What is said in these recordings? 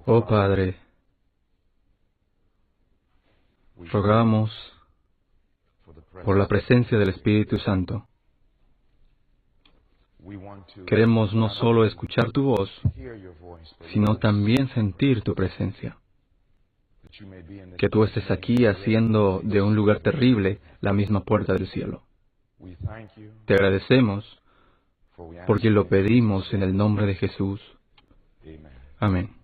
Oh Padre, rogamos por la presencia del Espíritu Santo. Queremos no solo escuchar tu voz, sino también sentir tu presencia. Que tú estés aquí haciendo de un lugar terrible la misma puerta del cielo. Te agradecemos porque lo pedimos en el nombre de Jesús. Amén.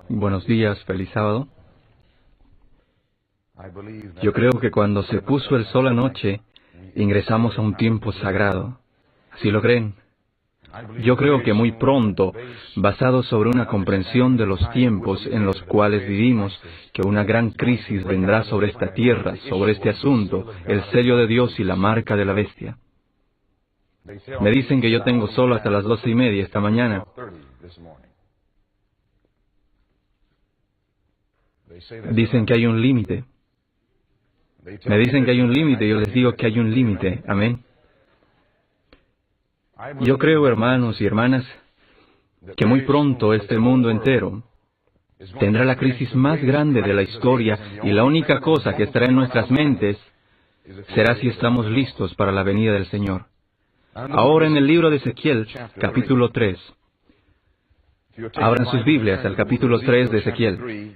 Buenos días, feliz sábado. Yo creo que cuando se puso el sol anoche, ingresamos a un tiempo sagrado. ¿Sí lo creen? Yo creo que muy pronto, basado sobre una comprensión de los tiempos en los cuales vivimos, que una gran crisis vendrá sobre esta tierra, sobre este asunto, el sello de Dios y la marca de la bestia. Me dicen que yo tengo solo hasta las 12:30 esta mañana. Dicen que hay un límite. Me dicen que hay un límite, yo les digo que hay un límite. Amén. Yo creo, hermanos y hermanas, que muy pronto este mundo entero tendrá la crisis más grande de la historia y la única cosa que estará en nuestras mentes será si estamos listos para la venida del Señor. Ahora en el libro de Ezequiel, capítulo 3. Abran sus Biblias al capítulo 3 de Ezequiel.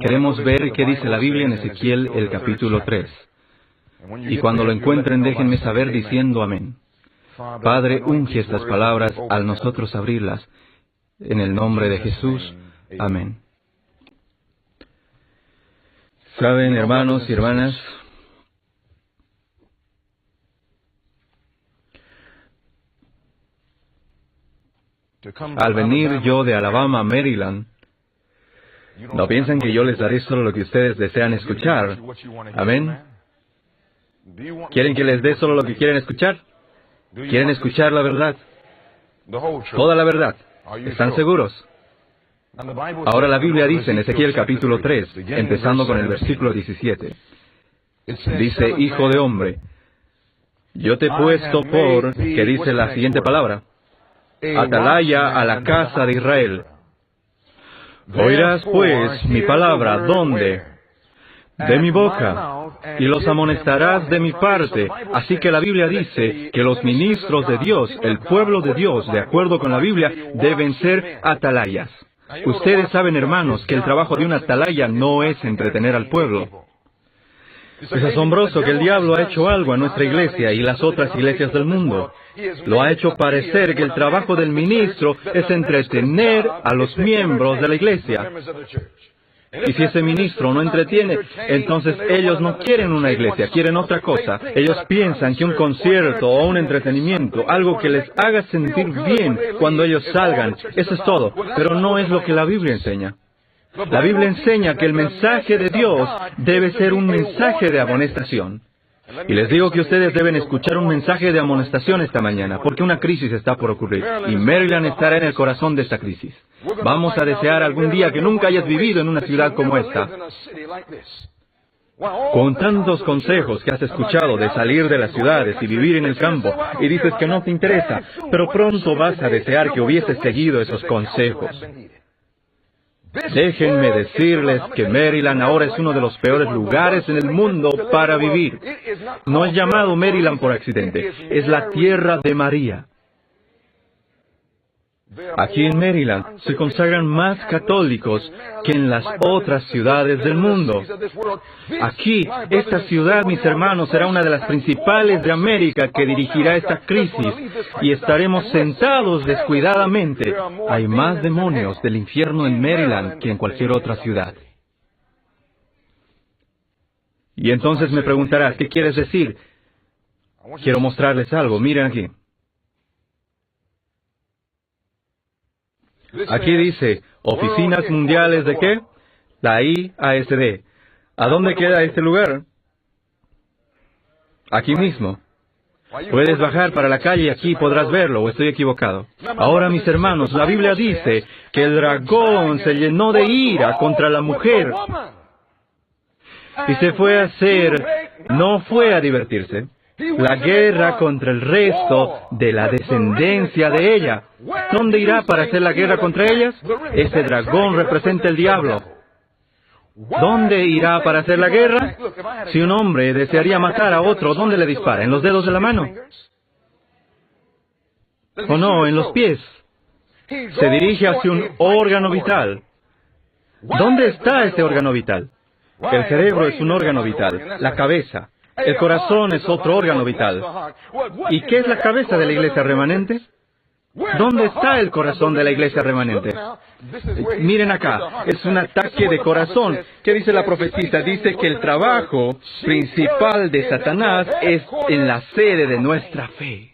Queremos ver qué dice la Biblia en Ezequiel, el capítulo 3. Y cuando lo encuentren, déjenme saber diciendo amén. Padre, unge estas palabras al nosotros abrirlas. En el nombre de Jesús. Amén. Saben, hermanos y hermanas, al venir yo de Alabama a Maryland, no piensan que yo les daré solo lo que ustedes desean escuchar. Amén. ¿Quieren que les dé solo lo que quieren escuchar? ¿Quieren escuchar la verdad? Toda la verdad. ¿Están seguros? Ahora la Biblia dice en Ezequiel capítulo 3, empezando con el versículo 17. Dice, Hijo de hombre, yo te he puesto por, que dice la siguiente palabra, atalaya a la casa de Israel. Oirás pues mi palabra, ¿dónde? De mi boca, y los amonestarás de mi parte. Así que la Biblia dice que los ministros de Dios, el pueblo de Dios, de acuerdo con la Biblia, deben ser atalayas. Ustedes saben, hermanos, que el trabajo de un atalaya no es entretener al pueblo. Es asombroso que el diablo ha hecho algo a nuestra iglesia y las otras iglesias del mundo. Lo ha hecho parecer que el trabajo del ministro es entretener a los miembros de la iglesia. Y si ese ministro no entretiene, entonces ellos no quieren una iglesia, quieren otra cosa. Ellos piensan que un concierto o un entretenimiento, algo que les haga sentir bien cuando ellos salgan, eso es todo. Pero no es lo que la Biblia enseña. La Biblia enseña que el mensaje de Dios debe ser un mensaje de amonestación. Y les digo que ustedes deben escuchar un mensaje de amonestación esta mañana, porque una crisis está por ocurrir, y Maryland estará en el corazón de esta crisis. Vamos a desear algún día que nunca hayas vivido en una ciudad como esta. Con tantos consejos que has escuchado de salir de las ciudades y vivir en el campo, y dices que no te interesa, pero pronto vas a desear que hubieses seguido esos consejos. Déjenme decirles que Maryland ahora es uno de los peores lugares en el mundo para vivir. No es llamado Maryland por accidente, es la tierra de María. Aquí en Maryland se consagran más católicos que en las otras ciudades del mundo. Aquí, esta ciudad, mis hermanos, será una de las principales de América que dirigirá esta crisis y estaremos sentados descuidadamente. Hay más demonios del infierno en Maryland que en cualquier otra ciudad. Y entonces me preguntarás, ¿qué quieres decir? Quiero mostrarles algo, miren aquí. Aquí dice, Oficinas Mundiales de ¿qué? La IASD. ¿A dónde queda este lugar? Aquí mismo. Puedes bajar para la calle y aquí podrás verlo, o estoy equivocado. Ahora, mis hermanos, la Biblia dice que el dragón se llenó de ira contra la mujer y se fue a hacer, no fue a divertirse. La guerra contra el resto de la descendencia de ella. ¿Dónde irá para hacer la guerra contra ellas? Ese dragón representa el diablo. ¿Dónde irá para hacer la guerra? Si un hombre desearía matar a otro, ¿dónde le dispara? ¿En los dedos de la mano? ¿O no, en los pies? Se dirige hacia un órgano vital. ¿Dónde está ese órgano vital? El cerebro es un órgano vital. La cabeza. El corazón es otro órgano vital. ¿Y qué es la cabeza de la iglesia remanente? ¿Dónde está el corazón de la iglesia remanente? Miren acá, es un ataque de corazón. ¿Qué dice la profetisa? Dice que el trabajo principal de Satanás es en la sede de nuestra fe.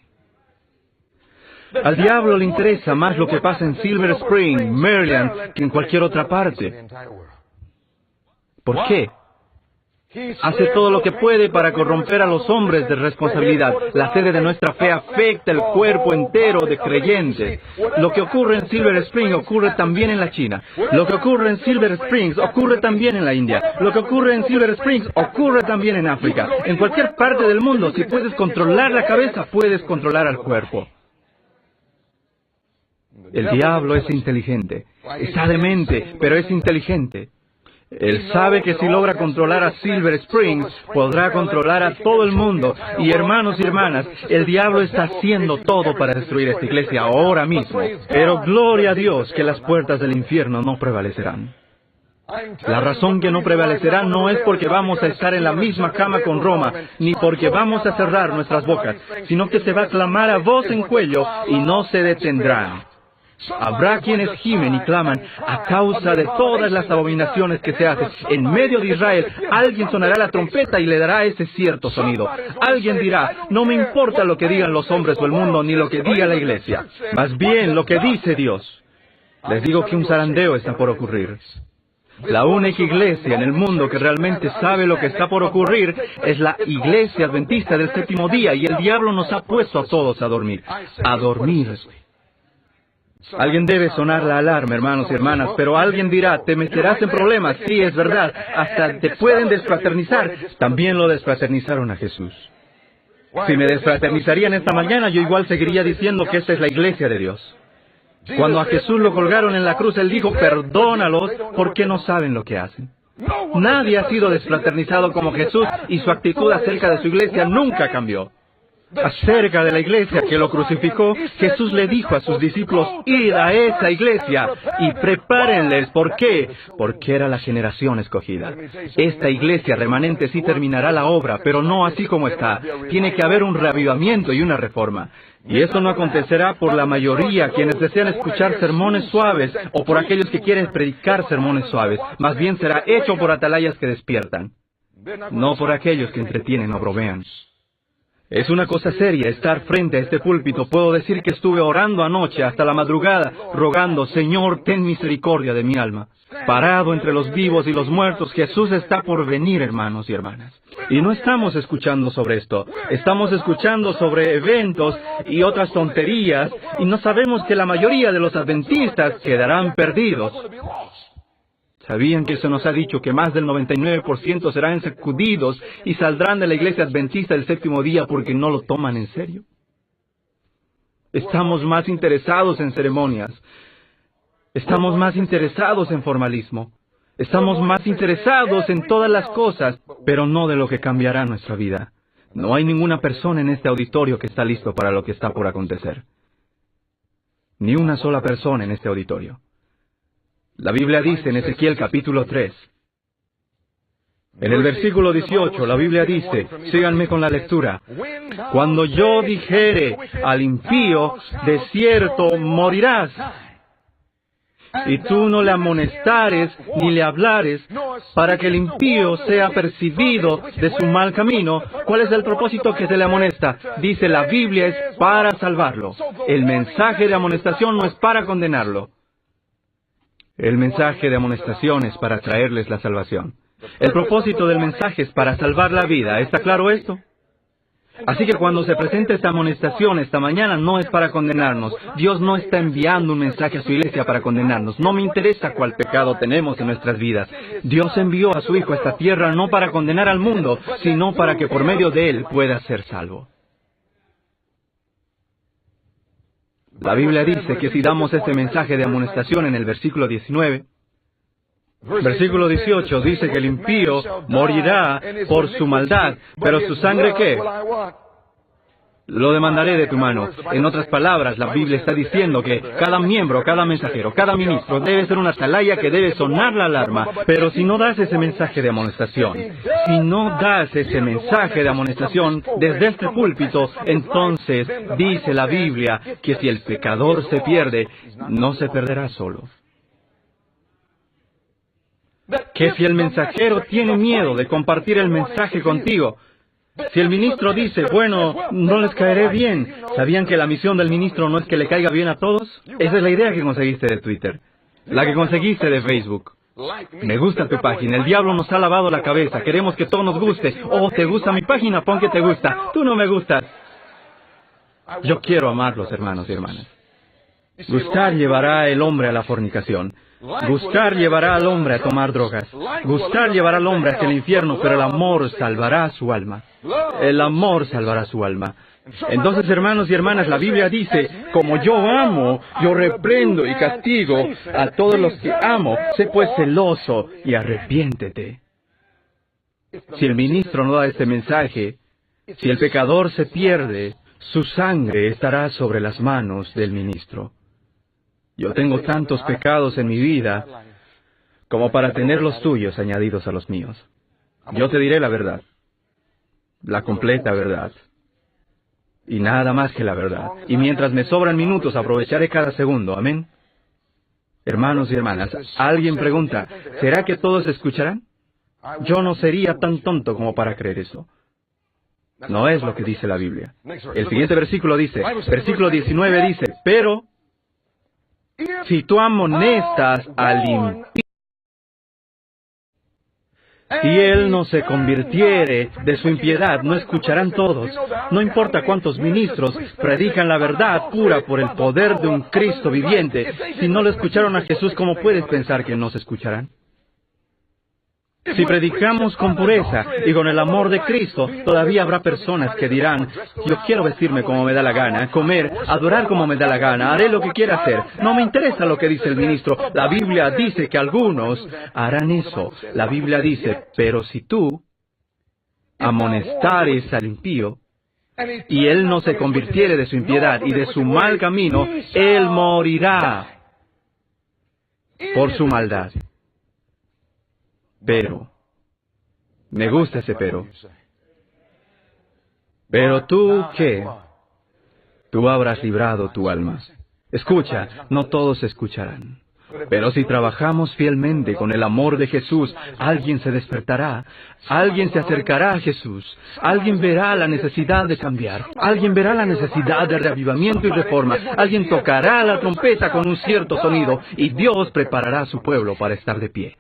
Al diablo le interesa más lo que pasa en Silver Spring, Maryland, que en cualquier otra parte. ¿Por qué? Hace todo lo que puede para corromper a los hombres de responsabilidad. La sede de nuestra fe afecta el cuerpo entero de creyentes. Lo que ocurre en Silver Spring ocurre también en la China. Lo que ocurre en Silver Springs ocurre también en la India. Lo que ocurre en Silver Springs ocurre también en África. En cualquier parte del mundo, si puedes controlar la cabeza, puedes controlar al cuerpo. El diablo es inteligente. Está demente, pero es inteligente. Él sabe que si logra controlar a Silver Springs, podrá controlar a todo el mundo. Y hermanos y hermanas, el diablo está haciendo todo para destruir esta iglesia ahora mismo. Pero gloria a Dios que las puertas del infierno no prevalecerán. La razón que no prevalecerá no es porque vamos a estar en la misma cama con Roma, ni porque vamos a cerrar nuestras bocas, sino que se va a clamar a voz en cuello y no se detendrán. Habrá quienes gimen y claman a causa de todas las abominaciones que se hacen. En medio de Israel, alguien sonará la trompeta y le dará ese cierto sonido. Alguien dirá, no me importa lo que digan los hombres o el mundo, ni lo que diga la iglesia. Más bien, lo que dice Dios. Les digo que un zarandeo está por ocurrir. La única iglesia en el mundo que realmente sabe lo que está por ocurrir es la iglesia adventista del séptimo día, y el diablo nos ha puesto a todos a dormir. A dormir. Alguien debe sonar la alarma, hermanos y hermanas, pero alguien dirá, te meterás en problemas. Sí, es verdad, hasta te pueden desfraternizar. También lo desfraternizaron a Jesús. Si me desfraternizarían esta mañana, yo igual seguiría diciendo que esta es la iglesia de Dios. Cuando a Jesús lo colgaron en la cruz, Él dijo, perdónalos porque no saben lo que hacen. Nadie ha sido desfraternizado como Jesús, y su actitud acerca de su iglesia nunca cambió. Acerca de la iglesia que lo crucificó, Jesús le dijo a sus discípulos, id a esa iglesia y prepárenles. ¿Por qué? Porque era la generación escogida. Esta iglesia remanente sí terminará la obra, pero no así como está. Tiene que haber un reavivamiento y una reforma. Y eso no acontecerá por la mayoría, quienes desean escuchar sermones suaves, o por aquellos que quieren predicar sermones suaves. Más bien será hecho por atalayas que despiertan, no por aquellos que entretienen o bromean. Es una cosa seria estar frente a este púlpito. Puedo decir que estuve orando anoche hasta la madrugada, rogando, Señor, ten misericordia de mi alma. Parado entre los vivos y los muertos, Jesús está por venir, hermanos y hermanas. Y no estamos escuchando sobre esto. Estamos escuchando sobre eventos y otras tonterías, y no sabemos que la mayoría de los adventistas quedarán perdidos. ¿Sabían que se nos ha dicho que más del 99% serán sacudidos y saldrán de la iglesia adventista del séptimo día porque no lo toman en serio? Estamos más interesados en ceremonias. Estamos más interesados en formalismo. Estamos más interesados en todas las cosas, pero no de lo que cambiará nuestra vida. No hay ninguna persona en este auditorio que está listo para lo que está por acontecer. Ni una sola persona en este auditorio. La Biblia dice en Ezequiel capítulo 3, en el versículo 18, la Biblia dice, síganme con la lectura, cuando yo dijere al impío, de cierto morirás, y tú no le amonestares ni le hablares, para que el impío sea percibido de su mal camino. ¿Cuál es el propósito que se le amonesta? Dice la Biblia, es para salvarlo. El mensaje de amonestación no es para condenarlo. El mensaje de amonestación es para traerles la salvación. El propósito del mensaje es para salvar la vida. ¿Está claro esto? Así que cuando se presenta esta amonestación esta mañana, no es para condenarnos. Dios no está enviando un mensaje a su iglesia para condenarnos. No me interesa cuál pecado tenemos en nuestras vidas. Dios envió a su Hijo a esta tierra no para condenar al mundo, sino para que por medio de Él pueda ser salvo. La Biblia dice que si damos este mensaje de amonestación en el versículo 19, versículo 18 dice que el impío morirá por su maldad, pero su sangre, ¿qué? Lo demandaré de tu mano. En otras palabras, la Biblia está diciendo que cada miembro, cada mensajero, cada ministro debe ser una atalaya que debe sonar la alarma. Pero si no das ese mensaje de amonestación, si no das ese mensaje de amonestación desde este púlpito, entonces dice la Biblia que si el pecador se pierde, no se perderá solo. Que si el mensajero tiene miedo de compartir el mensaje contigo, si el ministro dice, bueno, no les caeré bien, ¿sabían que la misión del ministro no es que le caiga bien a todos? Esa es la idea que conseguiste de Twitter, la que conseguiste de Facebook. Me gusta tu página, el diablo nos ha lavado la cabeza, queremos que todo nos guste. Oh, ¿te gusta mi página? Pon que te gusta. Tú no me gustas. Yo quiero amarlos, hermanos y hermanas. Gustar llevará el hombre a la fornicación. Gustar llevará al hombre a tomar drogas. Gustar llevará al hombre hacia el infierno, pero el amor salvará su alma. El amor salvará su alma. Entonces, hermanos y hermanas, la Biblia dice, como yo amo, yo reprendo y castigo a todos los que amo. Sé pues celoso y arrepiéntete. Si el ministro no da este mensaje, si el pecador se pierde, su sangre estará sobre las manos del ministro. Yo tengo tantos pecados en mi vida como para tener los tuyos añadidos a los míos. Yo te diré la verdad, la completa verdad, y nada más que la verdad. Y mientras me sobran minutos, aprovecharé cada segundo. Amén. Hermanos y hermanas, alguien pregunta, ¿será que todos escucharán? Yo no sería tan tonto como para creer eso. No es lo que dice la Biblia. El siguiente versículo dice, versículo 19 dice, pero si tú amonestas al impío, si él no se convirtiere de su impiedad, no escucharán todos. No importa cuántos ministros predican la verdad pura por el poder de un Cristo viviente. Si no lo escucharon a Jesús, ¿cómo puedes pensar que no se escucharán? Si predicamos con pureza y con el amor de Cristo, todavía habrá personas que dirán, yo quiero vestirme como me da la gana, comer, adorar como me da la gana, haré lo que quiera hacer. No me interesa lo que dice el ministro. La Biblia dice que algunos harán eso. La Biblia dice, pero si tú amonestares al impío, y él no se convirtiere de su impiedad y de su mal camino, él morirá por su maldad. Pero, me gusta ese pero. Pero tú, ¿qué? Tú habrás librado tu alma. Escucha, no todos escucharán. Pero si trabajamos fielmente con el amor de Jesús, alguien se despertará, alguien se acercará a Jesús, alguien verá la necesidad de cambiar, alguien verá la necesidad de reavivamiento y reforma, alguien tocará la trompeta con un cierto sonido, y Dios preparará a su pueblo para estar de pie.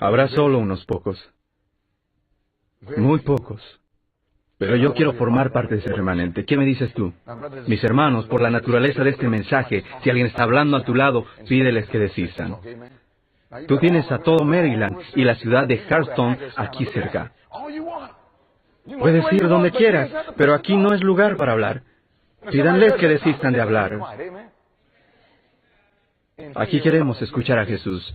Habrá solo unos pocos, muy pocos. Pero yo quiero formar parte de ese remanente. ¿Qué me dices tú? Mis hermanos, por la naturaleza de este mensaje, si alguien está hablando a tu lado, pídeles que desistan. Tú tienes a todo Maryland y la ciudad de Charleston aquí cerca. Puedes ir donde quieras, pero aquí no es lugar para hablar. Pídanles que desistan de hablar. Aquí queremos escuchar a Jesús.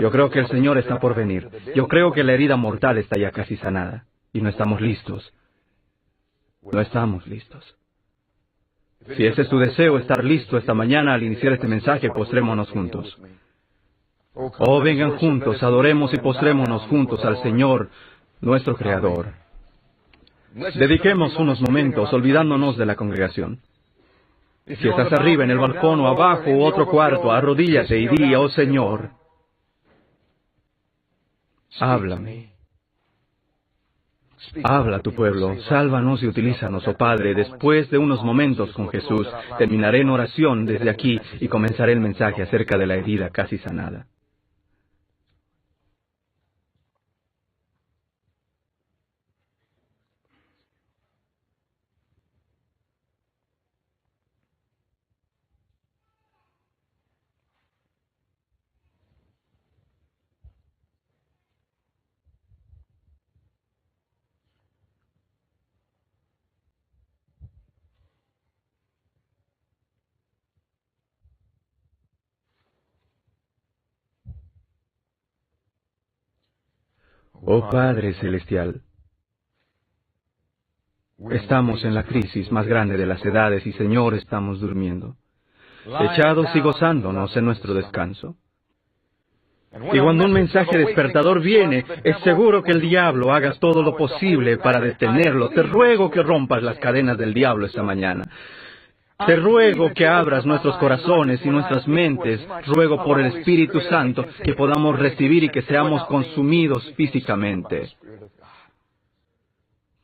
Yo creo que el Señor está por venir. Yo creo que la herida mortal está ya casi sanada. Y no estamos listos. No estamos listos. Si ese es tu deseo, estar listo esta mañana al iniciar este mensaje, postrémonos juntos. Oh, vengan juntos, adoremos y postrémonos juntos al Señor, nuestro Creador. Dediquemos unos momentos olvidándonos de la congregación. Si estás arriba en el balcón o abajo u otro cuarto, arrodíllate y di, oh Señor, háblame. Habla a tu pueblo, sálvanos y utilízanos, oh Padre. Después de unos momentos con Jesús, terminaré en oración desde aquí y comenzaré el mensaje acerca de la herida casi sanada. Oh Padre Celestial, estamos en la crisis más grande de las edades y, Señor, estamos durmiendo, echados y gozándonos en nuestro descanso. Y cuando un mensaje despertador viene, es seguro que el diablo haga todo lo posible para detenerlo. Te ruego que rompas las cadenas del diablo esta mañana. Te ruego que abras nuestros corazones y nuestras mentes. Ruego por el Espíritu Santo que podamos recibir y que seamos consumidos físicamente.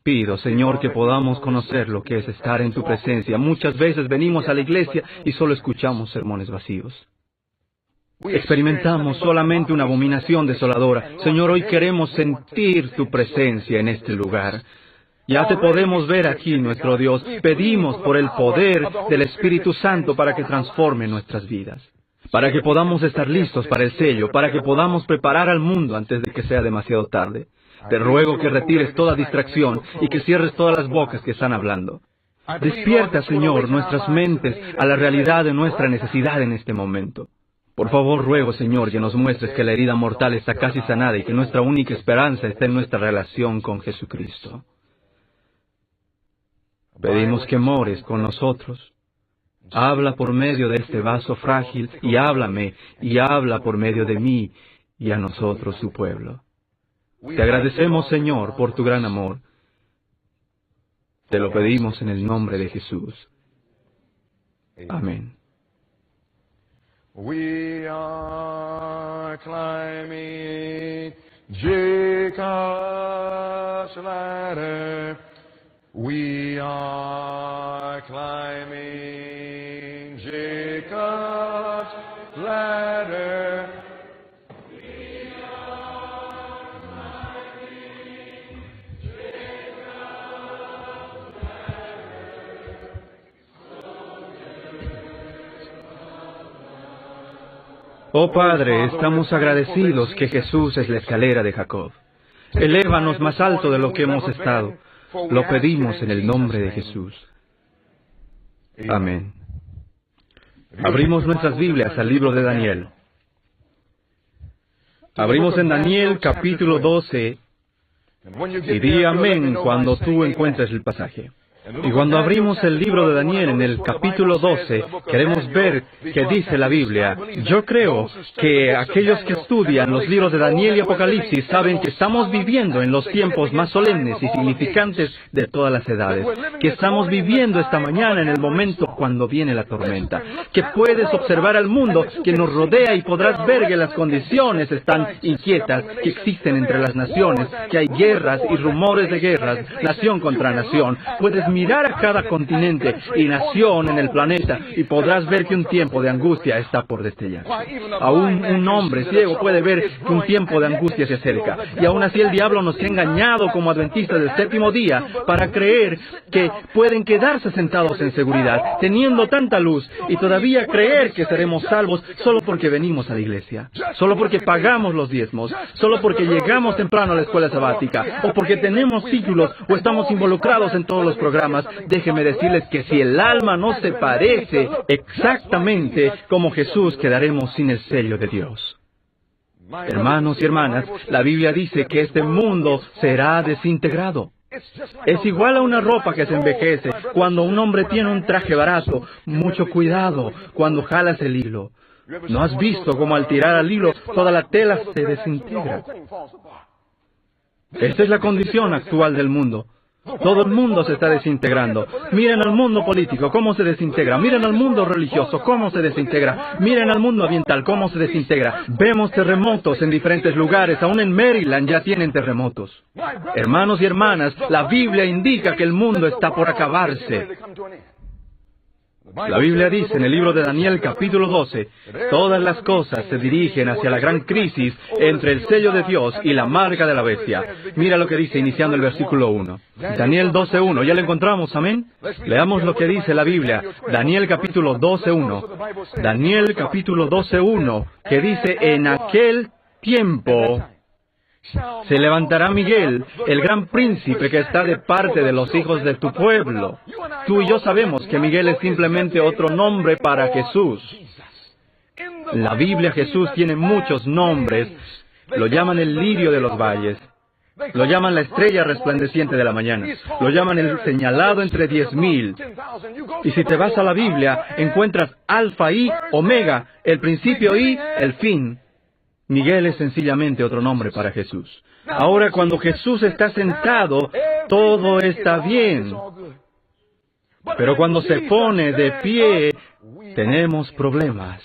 Pido, Señor, que podamos conocer lo que es estar en tu presencia. Muchas veces venimos a la iglesia y solo escuchamos sermones vacíos. Experimentamos solamente una abominación desoladora. Señor, hoy queremos sentir tu presencia en este lugar. Ya te podemos ver aquí, nuestro Dios. Pedimos por el poder del Espíritu Santo para que transforme nuestras vidas, para que podamos estar listos para el sello, para que podamos preparar al mundo antes de que sea demasiado tarde. Te ruego que retires toda distracción y que cierres todas las bocas que están hablando. Despierta, Señor, nuestras mentes a la realidad de nuestra necesidad en este momento. Por favor, ruego, Señor, que nos muestres que la herida mortal está casi sanada y que nuestra única esperanza está en nuestra relación con Jesucristo. Pedimos que mores con nosotros. Habla por medio de este vaso frágil y háblame y habla por medio de mí y a nosotros, su pueblo. Te agradecemos, Señor, por tu gran amor. Te lo pedimos en el nombre de Jesús. Amén. We are climbing Jacob's ladder. We are climbing Jacob's ladder. We are climbing Jacob's ladder. Oh Padre, estamos agradecidos que Jesús es la escalera de Jacob. Elévanos más alto de lo que hemos estado. Lo pedimos en el nombre de Jesús. Amén. Abrimos nuestras Biblias al libro de Daniel. Abrimos en Daniel capítulo 12 y di amén cuando tú encuentres el pasaje. Y cuando abrimos el libro de Daniel en el capítulo 12, queremos ver qué dice la Biblia. Yo creo que aquellos que estudian los libros de Daniel y Apocalipsis saben que estamos viviendo en los tiempos más solemnes y significantes de todas las edades. Que estamos viviendo esta mañana en el momento cuando viene la tormenta. Que puedes observar al mundo que nos rodea y podrás ver que las condiciones están inquietas, que existen entre las naciones, que hay guerras y rumores de guerras, nación contra nación. Puedes mirar a cada continente y nación en el planeta y podrás ver que un tiempo de angustia está por destellar. Aún un hombre ciego puede ver que un tiempo de angustia se acerca. Y aún así el diablo nos ha engañado como adventistas del séptimo día para creer que pueden quedarse sentados en seguridad, teniendo tanta luz, y todavía creer que seremos salvos solo porque venimos a la iglesia, solo porque pagamos los diezmos, solo porque llegamos temprano a la escuela sabática, o porque tenemos títulos o estamos involucrados en todos los programas. Déjenme decirles que si el alma no se parece exactamente como Jesús, quedaremos sin el sello de Dios. Hermanos y hermanas, la Biblia dice que este mundo será desintegrado. Es igual a una ropa que se envejece. Cuando un hombre tiene un traje barato, mucho cuidado cuando jalas el hilo. ¿No has visto cómo al tirar al hilo toda la tela se desintegra? Esta es la condición actual del mundo. Todo el mundo se está desintegrando. Miren al mundo político, cómo se desintegra. Miren al mundo religioso, cómo se desintegra. Miren al mundo ambiental, cómo se desintegra. Vemos terremotos en diferentes lugares. Aún en Maryland ya tienen terremotos. Hermanos y hermanas, la Biblia indica que el mundo está por acabarse. La Biblia dice en el libro de Daniel capítulo 12, todas las cosas se dirigen hacia la gran crisis entre el sello de Dios y la marca de la bestia. Mira lo que dice iniciando el versículo 1. Daniel 12:1, ¿ya lo encontramos? Amén. Leamos lo que dice la Biblia. Daniel capítulo 12:1. Daniel capítulo 12:1, que dice, en aquel tiempo se levantará Miguel, el gran príncipe que está de parte de los hijos de tu pueblo. Tú y yo sabemos que Miguel es simplemente otro nombre para Jesús. En la Biblia Jesús tiene muchos nombres. Lo llaman el lirio de los valles. Lo llaman la estrella resplandeciente de la mañana. Lo llaman el señalado entre 10,000. Y si te vas a la Biblia, encuentras Alfa y Omega, el principio y el fin. Miguel es sencillamente otro nombre para Jesús. Ahora, cuando Jesús está sentado, todo está bien. Pero cuando se pone de pie, tenemos problemas.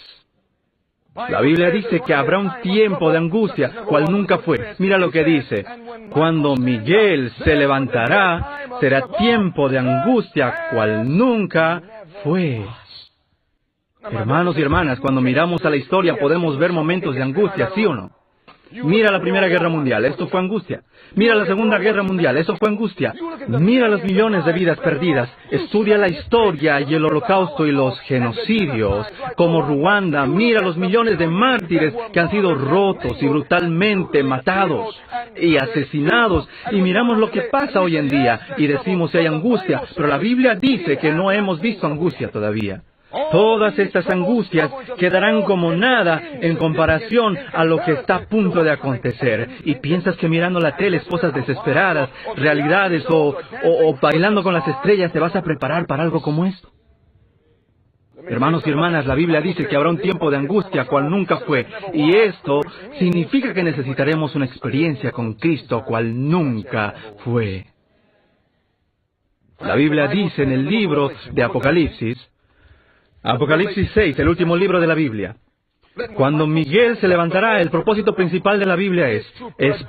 La Biblia dice que habrá un tiempo de angustia, cual nunca fue. Mira lo que dice. Cuando Miguel se levantará, será tiempo de angustia, cual nunca fue. Hermanos y hermanas, cuando miramos a la historia podemos ver momentos de angustia, ¿sí o no? Mira la Primera Guerra Mundial, esto fue angustia. Mira la Segunda Guerra Mundial, eso fue angustia. Mira los millones de vidas perdidas. Estudia la historia y el holocausto y los genocidios, como Ruanda. Mira los millones de mártires que han sido rotos y brutalmente matados y asesinados. Y miramos lo que pasa hoy en día y decimos que hay angustia, pero la Biblia dice que no hemos visto angustia todavía. Todas estas angustias quedarán como nada en comparación a lo que está a punto de acontecer. Y piensas que mirando la tele, cosas desesperadas, realidades o bailando con las estrellas, te vas a preparar para algo como esto. Hermanos y hermanas, la Biblia dice que habrá un tiempo de angustia cual nunca fue. Y esto significa que necesitaremos una experiencia con Cristo cual nunca fue. La Biblia dice en el libro de Apocalipsis 6, el último libro de la Biblia. Cuando Miguel se levantará, el propósito principal de la Biblia es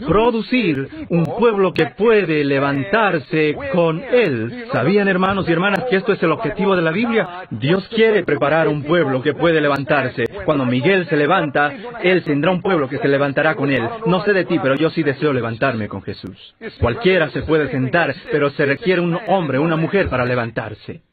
producir un pueblo que puede levantarse con él. ¿Sabían, hermanos y hermanas, que esto es el objetivo de la Biblia? Dios quiere preparar un pueblo que puede levantarse. Cuando Miguel se levanta, él tendrá un pueblo que se levantará con él. No sé de ti, pero yo sí deseo levantarme con Jesús. Cualquiera se puede sentar, pero se requiere un hombre, una mujer para levantarse.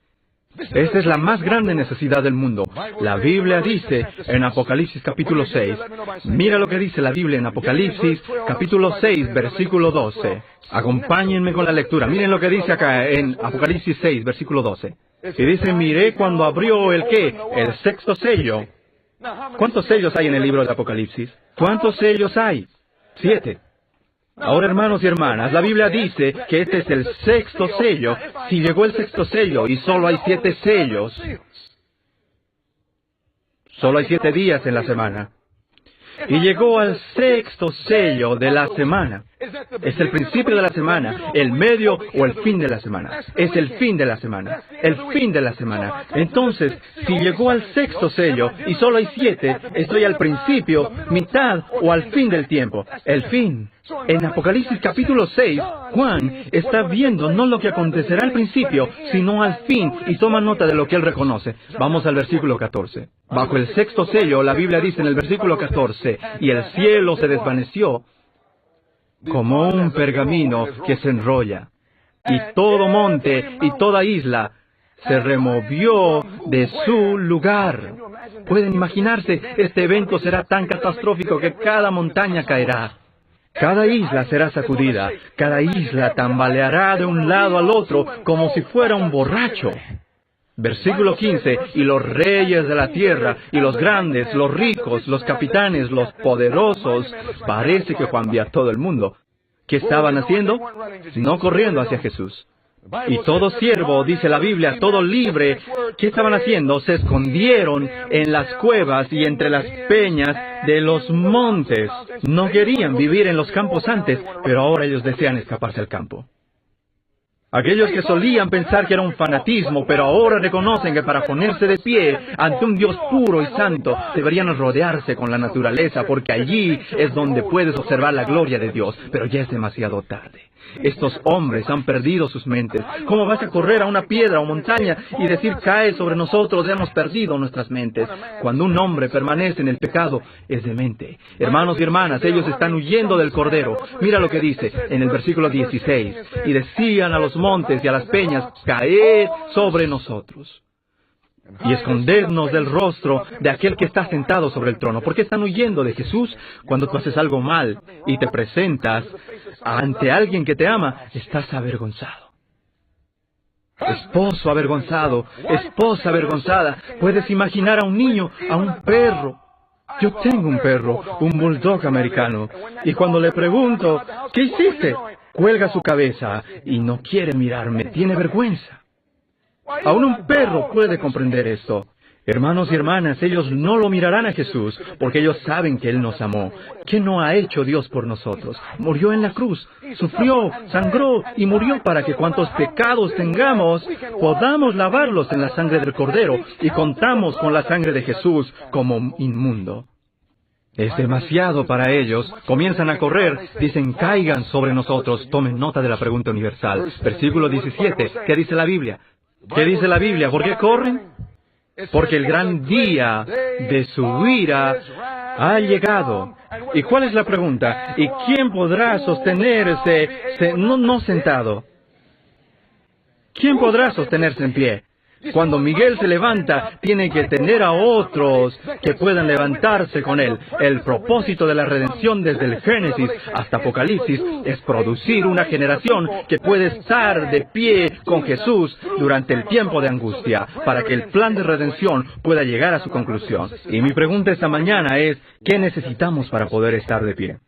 Esta es la más grande necesidad del mundo. La Biblia dice en Apocalipsis capítulo 6, mira lo que dice la Biblia en Apocalipsis capítulo 6, versículo 12. Acompáñenme con la lectura. Miren lo que dice acá en Apocalipsis 6, versículo 12. Y dice, miré cuando abrió el ¿qué? El sexto sello. ¿Cuántos sellos hay en el libro de Apocalipsis? ¿Cuántos sellos hay? 7. Ahora, hermanos y hermanas, la Biblia dice que este es el sexto sello. Si llegó el sexto sello y solo hay 7 sellos, solo hay 7 días en la semana. Y llegó al sexto sello de la semana. Es el principio de la semana, el medio o el fin de la semana. Es el fin de la semana, el fin de la semana. Entonces, si llegó al sexto sello y solo hay 7, estoy al principio, mitad o al fin del tiempo. El fin. En Apocalipsis capítulo 6, Juan está viendo no lo que acontecerá al principio, sino al fin, y toma nota de lo que él reconoce. Vamos al versículo 14. Bajo el sexto sello, la Biblia dice en el versículo 14, y el cielo se desvaneció como un pergamino que se enrolla, y todo monte y toda isla se removió de su lugar. Pueden imaginarse, este evento será tan catastrófico que cada montaña caerá. Cada isla será sacudida, cada isla tambaleará de un lado al otro como si fuera un borracho. Versículo 15, y los reyes de la tierra, y los grandes, los ricos, los capitanes, los poderosos, parece que Juan vio a todo el mundo. ¿Qué estaban haciendo? No corriendo hacia Jesús. Y todo siervo, dice la Biblia, todo libre, ¿qué estaban haciendo? Se escondieron en las cuevas y entre las peñas de los montes. No querían vivir en los campos antes, pero ahora ellos desean escaparse al campo. Aquellos que solían pensar que era un fanatismo, pero ahora reconocen que para ponerse de pie ante un Dios puro y santo, deberían rodearse con la naturaleza, porque allí es donde puedes observar la gloria de Dios, pero ya es demasiado tarde. Estos hombres han perdido sus mentes. ¿Cómo vas a correr a una piedra o montaña y decir, cae sobre nosotros, hemos perdido nuestras mentes? Cuando un hombre permanece en el pecado, es demente. Hermanos y hermanas, ellos están huyendo del Cordero. Mira lo que dice en el versículo 16. Y decían a los montes y a las peñas, caed sobre nosotros y escondernos del rostro de aquel que está sentado sobre el trono. ¿Por qué están huyendo de Jesús? Cuando tú haces algo mal y te presentas ante alguien que te ama, estás avergonzado. Esposo avergonzado, esposa avergonzada. Puedes imaginar a un niño, a un perro. Yo tengo un perro, un bulldog americano, y cuando le pregunto, ¿qué hiciste?, cuelga su cabeza y no quiere mirarme, tiene vergüenza. Aún un perro puede comprender esto. Hermanos y hermanas, ellos no lo mirarán a Jesús, porque ellos saben que Él nos amó. ¿Qué no ha hecho Dios por nosotros? Murió en la cruz, sufrió, sangró y murió para que cuantos pecados tengamos, podamos lavarlos en la sangre del Cordero y contamos con la sangre de Jesús como inmundo. Es demasiado para ellos. Comienzan a correr, dicen, caigan sobre nosotros. Tomen nota de la pregunta universal. Versículo 17. ¿Qué dice la Biblia? ¿Qué dice la Biblia? ¿Por qué corren? Porque el gran día de su ira ha llegado. ¿Y cuál es la pregunta? ¿Y quién podrá sostenerse, no sentado? ¿Quién podrá sostenerse en pie? Cuando Miguel se levanta, tiene que tener a otros que puedan levantarse con él. El propósito de la redención desde el Génesis hasta Apocalipsis es producir una generación que puede estar de pie con Jesús durante el tiempo de angustia, para que el plan de redención pueda llegar a su conclusión. Y mi pregunta esta mañana es, ¿qué necesitamos para poder estar de pie?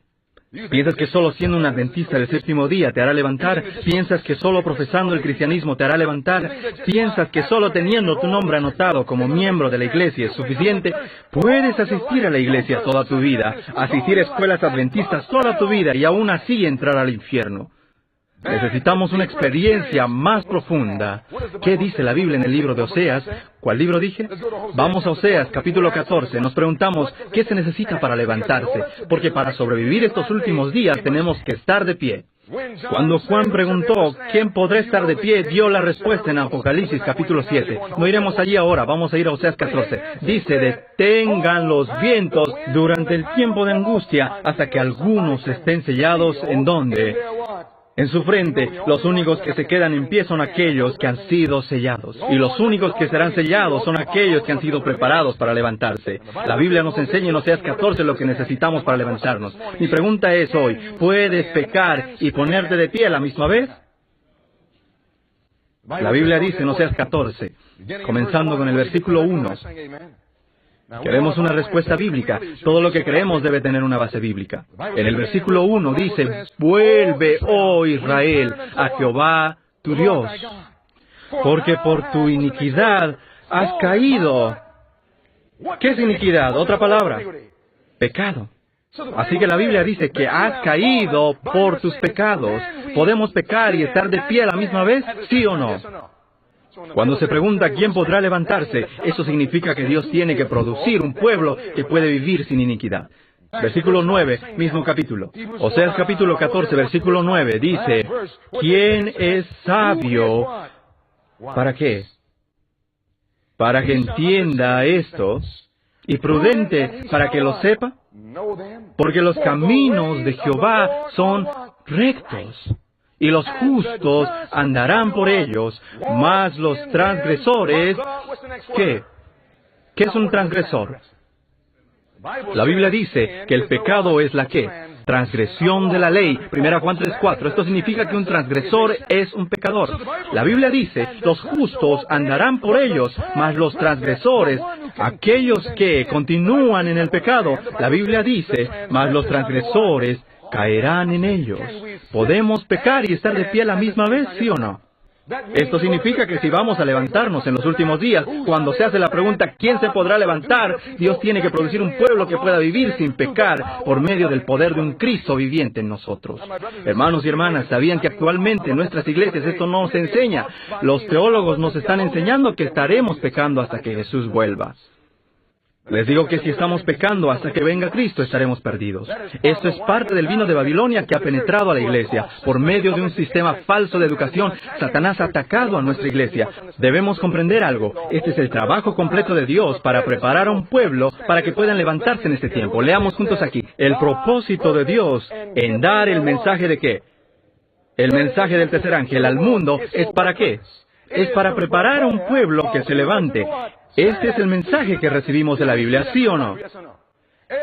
¿Piensas que solo siendo un adventista del séptimo día te hará levantar? ¿Piensas que solo profesando el cristianismo te hará levantar? ¿Piensas que solo teniendo tu nombre anotado como miembro de la iglesia es suficiente? Puedes asistir a la iglesia toda tu vida, asistir a escuelas adventistas toda tu vida y aún así entrar al infierno. Necesitamos una experiencia más profunda. ¿Qué dice la Biblia en el libro de Oseas? ¿Cuál libro dije? Vamos a Oseas, capítulo 14. Nos preguntamos, ¿qué se necesita para levantarse? Porque para sobrevivir estos últimos días tenemos que estar de pie. Cuando Juan preguntó, ¿quién podrá estar de pie?, dio la respuesta en Apocalipsis, capítulo 7. No iremos allí ahora, vamos a ir a Oseas 14. Dice, detengan los vientos durante el tiempo de angustia hasta que algunos estén sellados, ¿en dónde? En su frente. Los únicos que se quedan en pie son aquellos que han sido sellados. Y los únicos que serán sellados son aquellos que han sido preparados para levantarse. La Biblia nos enseña en Oseas 14 lo que necesitamos para levantarnos. Mi pregunta es hoy, ¿puedes pecar y ponerte de pie a la misma vez? La Biblia dice en Oseas 14, comenzando con el versículo 1, queremos una respuesta bíblica. Todo lo que creemos debe tener una base bíblica. En el versículo 1 dice, vuelve, oh Israel, a Jehová tu Dios, porque por tu iniquidad has caído. ¿Qué es iniquidad? Otra palabra, pecado. Así que la Biblia dice que has caído por tus pecados. ¿Podemos pecar y estar de pie a la misma vez? ¿Sí o no? Cuando se pregunta quién podrá levantarse, eso significa que Dios tiene que producir un pueblo que puede vivir sin iniquidad. Versículo 9, mismo capítulo. Oseas capítulo 14, versículo 9, dice, ¿quién es sabio? ¿Para qué? Para que entienda esto, y prudente para que lo sepa, porque los caminos de Jehová son rectos, y los justos andarán por ellos, mas los transgresores, ¿qué? ¿Qué es un transgresor? La Biblia dice que el pecado es la ¿qué? Transgresión de la ley. 1 Juan 3:4. Esto significa que un transgresor es un pecador. La Biblia dice, los justos andarán por ellos, mas los transgresores, aquellos que continúan en el pecado, la Biblia dice, mas los transgresores caerán en ellos. ¿Podemos pecar y estar de pie a la misma vez, sí o no? Esto significa que si vamos a levantarnos en los últimos días, cuando se hace la pregunta ¿quién se podrá levantar?, Dios tiene que producir un pueblo que pueda vivir sin pecar por medio del poder de un Cristo viviente en nosotros. Hermanos y hermanas, ¿sabían que actualmente en nuestras iglesias esto no se enseña? Los teólogos nos están enseñando que estaremos pecando hasta que Jesús vuelva. Les digo que si estamos pecando hasta que venga Cristo, estaremos perdidos. Esto es parte del vino de Babilonia que ha penetrado a la iglesia. Por medio de un sistema falso de educación, Satanás ha atacado a nuestra iglesia. Debemos comprender algo. Este es el trabajo completo de Dios para preparar a un pueblo para que puedan levantarse en este tiempo. Leamos juntos aquí. El propósito de Dios en dar el mensaje de ¿qué? El mensaje del tercer ángel al mundo es ¿para qué? Es para preparar a un pueblo que se levante. Este es el mensaje que recibimos de la Biblia, ¿sí o no?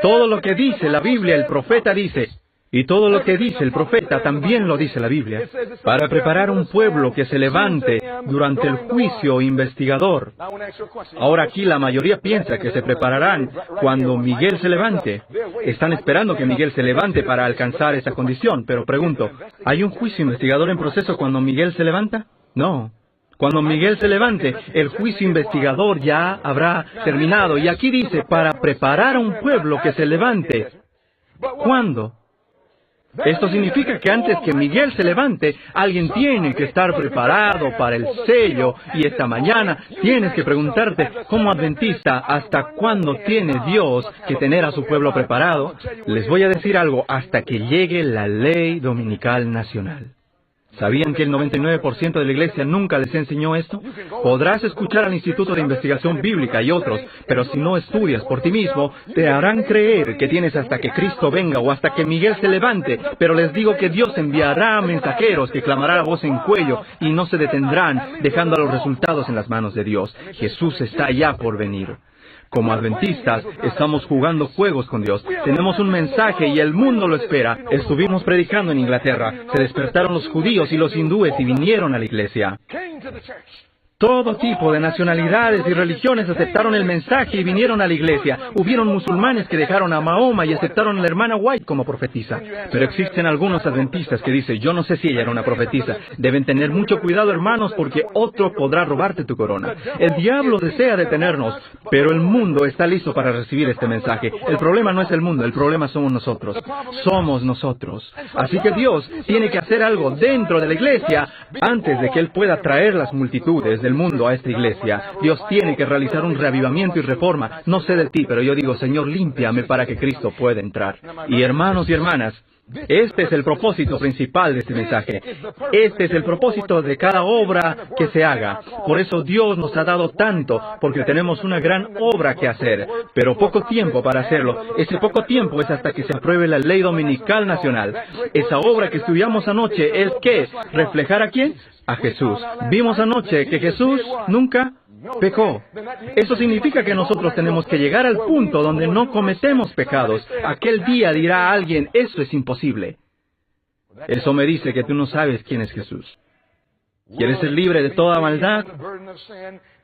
Todo lo que dice la Biblia, el profeta dice, Y todo lo que dice el profeta también lo dice la Biblia, para preparar un pueblo que se levante durante el juicio investigador. Ahora aquí la mayoría piensa que se prepararán cuando Miguel se levante. Están esperando que Miguel se levante para alcanzar esa condición, pero pregunto, ¿hay un juicio investigador en proceso cuando Miguel se levanta? No. Cuando Miguel se levante, el juicio investigador ya habrá terminado. Y aquí dice, para preparar a un pueblo que se levante. ¿Cuándo? Esto significa que antes que Miguel se levante, alguien tiene que estar preparado para el sello. Y esta mañana tienes que preguntarte, como adventista, ¿hasta cuándo tiene Dios que tener a su pueblo preparado? Les voy a decir algo, hasta que llegue la ley dominical nacional. ¿Sabían que el 99% de la iglesia nunca les enseñó esto? Podrás escuchar al Instituto de Investigación Bíblica y otros, pero si no estudias por ti mismo, te harán creer que tienes hasta que Cristo venga o hasta que Miguel se levante. Pero les digo que Dios enviará mensajeros que clamarán a voz en cuello y no se detendrán, dejando a los resultados en las manos de Dios. Jesús está ya por venir. Como adventistas, estamos jugando juegos con Dios. Tenemos un mensaje y el mundo lo espera. Estuvimos predicando en Inglaterra. Se despertaron los judíos y los hindúes y vinieron a la iglesia. Todo tipo de nacionalidades y religiones aceptaron el mensaje y vinieron a la iglesia. Hubieron musulmanes que dejaron a Mahoma y aceptaron a la hermana White como profetisa. Pero existen algunos adventistas que dicen, yo no sé si ella era una profetisa. Deben tener mucho cuidado, hermanos, porque otro podrá robarte tu corona. El diablo desea detenernos, pero el mundo está listo para recibir este mensaje. El problema no es el mundo, el problema somos nosotros. Somos nosotros. Así que Dios tiene que hacer algo dentro de la iglesia antes de que Él pueda traer las multitudes del mundo a esta iglesia. Dios tiene que realizar un reavivamiento y reforma. No sé de ti, pero yo digo, Señor, límpiame para que Cristo pueda entrar. Y hermanos y hermanas, este es el propósito principal de este mensaje. Este es el propósito de cada obra que se haga. Por eso Dios nos ha dado tanto, porque tenemos una gran obra que hacer, pero poco tiempo para hacerlo. Ese poco tiempo es hasta que se apruebe la ley dominical nacional. Esa obra que estudiamos anoche es ¿qué? ¿Reflejar a quién? A Jesús. Vimos anoche que Jesús nunca pecó. Eso significa que nosotros tenemos que llegar al punto donde no cometemos pecados. Aquel día dirá alguien, eso es imposible. Eso me dice que tú no sabes quién es Jesús. ¿Quieres ser libre de toda maldad?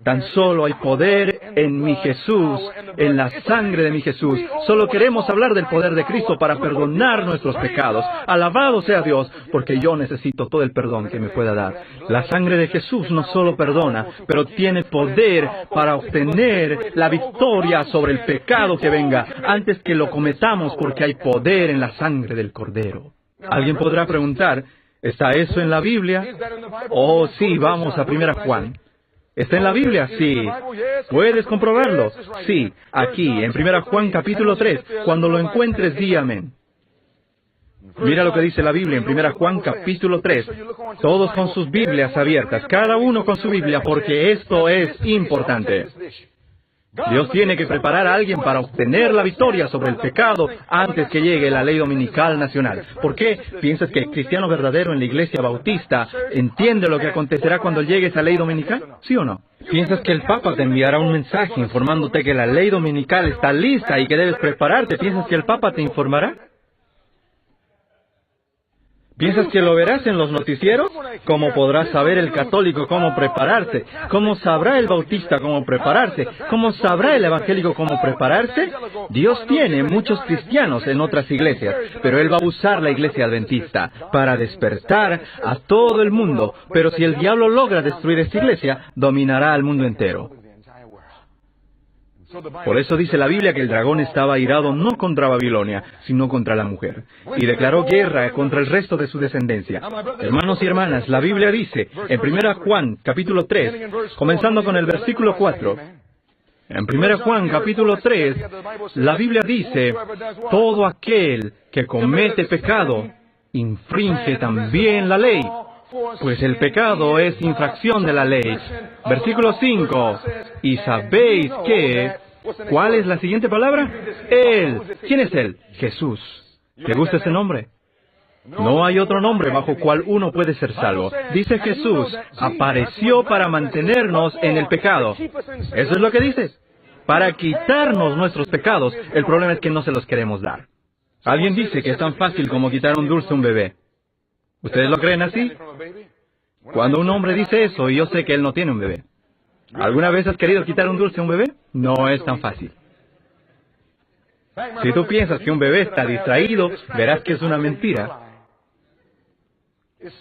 Tan solo hay poder en mi Jesús, en la sangre de mi Jesús. Solo queremos hablar del poder de Cristo para perdonar nuestros pecados. Alabado sea Dios, porque yo necesito todo el perdón que me pueda dar. La sangre de Jesús no solo perdona, pero tiene poder para obtener la victoria sobre el pecado que venga antes que lo cometamos, porque hay poder en la sangre del Cordero. Alguien podrá preguntar, ¿está eso en la Biblia? Oh, sí, vamos a 1 Juan. ¿Está en la Biblia? Sí. ¿Puedes comprobarlo? Sí, aquí, en 1 Juan capítulo 3. Cuando lo encuentres, di amén. Mira lo que dice la Biblia en 1 Juan capítulo 3. Todos con sus Biblias abiertas, cada uno con su Biblia, porque esto es importante. Dios tiene que preparar a alguien para obtener la victoria sobre el pecado antes que llegue la ley dominical nacional. ¿Por qué piensas que el cristiano verdadero en la iglesia bautista entiende lo que acontecerá cuando llegue esa ley dominical? ¿Sí o no? ¿Piensas que el Papa te enviará un mensaje informándote que la ley dominical está lista y que debes prepararte? ¿Piensas que el Papa te informará? ¿Piensas que lo verás en los noticieros? ¿Cómo podrá saber el católico cómo prepararse? ¿Cómo sabrá el bautista cómo prepararse? ¿Cómo sabrá el evangélico cómo prepararse? Dios tiene muchos cristianos en otras iglesias, pero Él va a usar la iglesia adventista para despertar a todo el mundo. Pero si el diablo logra destruir esta iglesia, dominará al mundo entero. Por eso dice la Biblia que el dragón estaba airado no contra Babilonia, sino contra la mujer, y declaró guerra contra el resto de su descendencia. Hermanos y hermanas, la Biblia dice, en 1 Juan, capítulo 3, comenzando con el versículo 4, en 1 Juan, capítulo 3, la Biblia dice, todo aquel que comete pecado, infringe también la ley, pues el pecado es infracción de la ley. Versículo 5, y sabéis que... ¿Cuál es la siguiente palabra? Él. ¿Quién es Él? Jesús. ¿Te gusta ese nombre? No hay otro nombre bajo cual uno puede ser salvo. Dice Jesús, apareció para mantenernos en el pecado. Eso es lo que dice. Para quitarnos nuestros pecados. El problema es que no se los queremos dar. Alguien dice que es tan fácil como quitar un dulce a un bebé. ¿Ustedes lo creen así? Cuando un hombre dice eso, y yo sé que él no tiene un bebé. ¿Alguna vez has querido quitar un dulce a un bebé? No es tan fácil. Si tú piensas que un bebé está distraído, verás que es una mentira.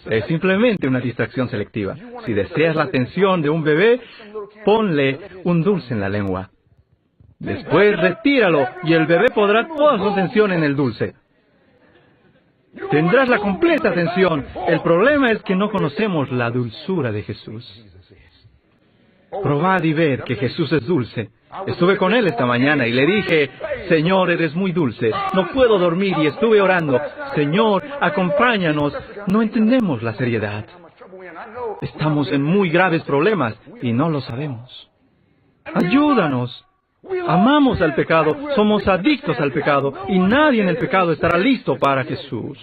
Es simplemente una distracción selectiva. Si deseas la atención de un bebé, ponle un dulce en la lengua. Después retíralo y el bebé podrá toda su atención en el dulce. Tendrás la completa atención. El problema es que no conocemos la dulzura de Jesús. Probad y ver que Jesús es dulce. Estuve con él esta mañana y le dije, Señor, eres muy dulce. No puedo dormir y estuve orando. Señor, acompáñanos. No entendemos la seriedad. Estamos en muy graves problemas y no lo sabemos. Ayúdanos. Amamos al pecado, somos adictos al pecado y nadie en el pecado estará listo para Jesús.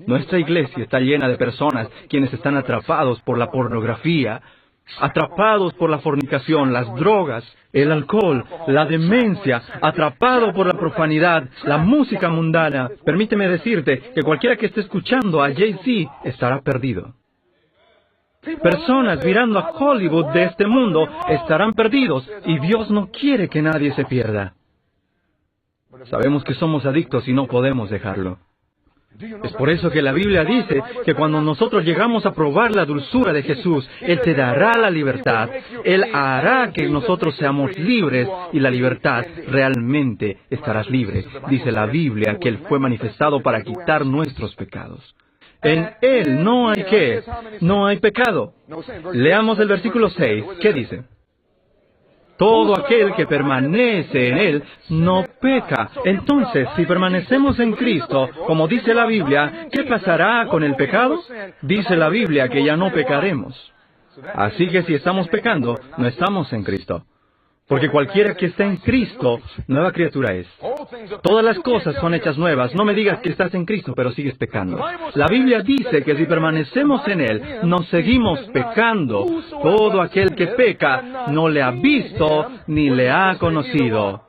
Nuestra iglesia está llena de personas quienes están atrapados por la pornografía, atrapados por la fornicación, las drogas, el alcohol, la demencia, atrapado por la profanidad, la música mundana. Permíteme decirte que cualquiera que esté escuchando a Jay-Z estará perdido. Personas mirando a Hollywood de este mundo estarán perdidos y Dios no quiere que nadie se pierda. Sabemos que somos adictos y no podemos dejarlo. Es por eso que la Biblia dice que cuando nosotros llegamos a probar la dulzura de Jesús, Él te dará la libertad. Él hará que nosotros seamos libres y la libertad realmente estarás libre. Dice la Biblia que Él fue manifestado para quitar nuestros pecados. En Él no hay ¿qué? No hay pecado. Leamos el versículo 6. ¿Qué dice? Todo aquel que permanece en Él no peca. Entonces, si permanecemos en Cristo, como dice la Biblia, ¿qué pasará con el pecado? Dice la Biblia que ya no pecaremos. Así que si estamos pecando, no estamos en Cristo. Porque cualquiera que está en Cristo, nueva criatura es. Todas las cosas son hechas nuevas. No me digas que estás en Cristo, pero sigues pecando. La Biblia dice que si permanecemos en Él, no seguimos pecando. Todo aquel que peca no le ha visto ni le ha conocido.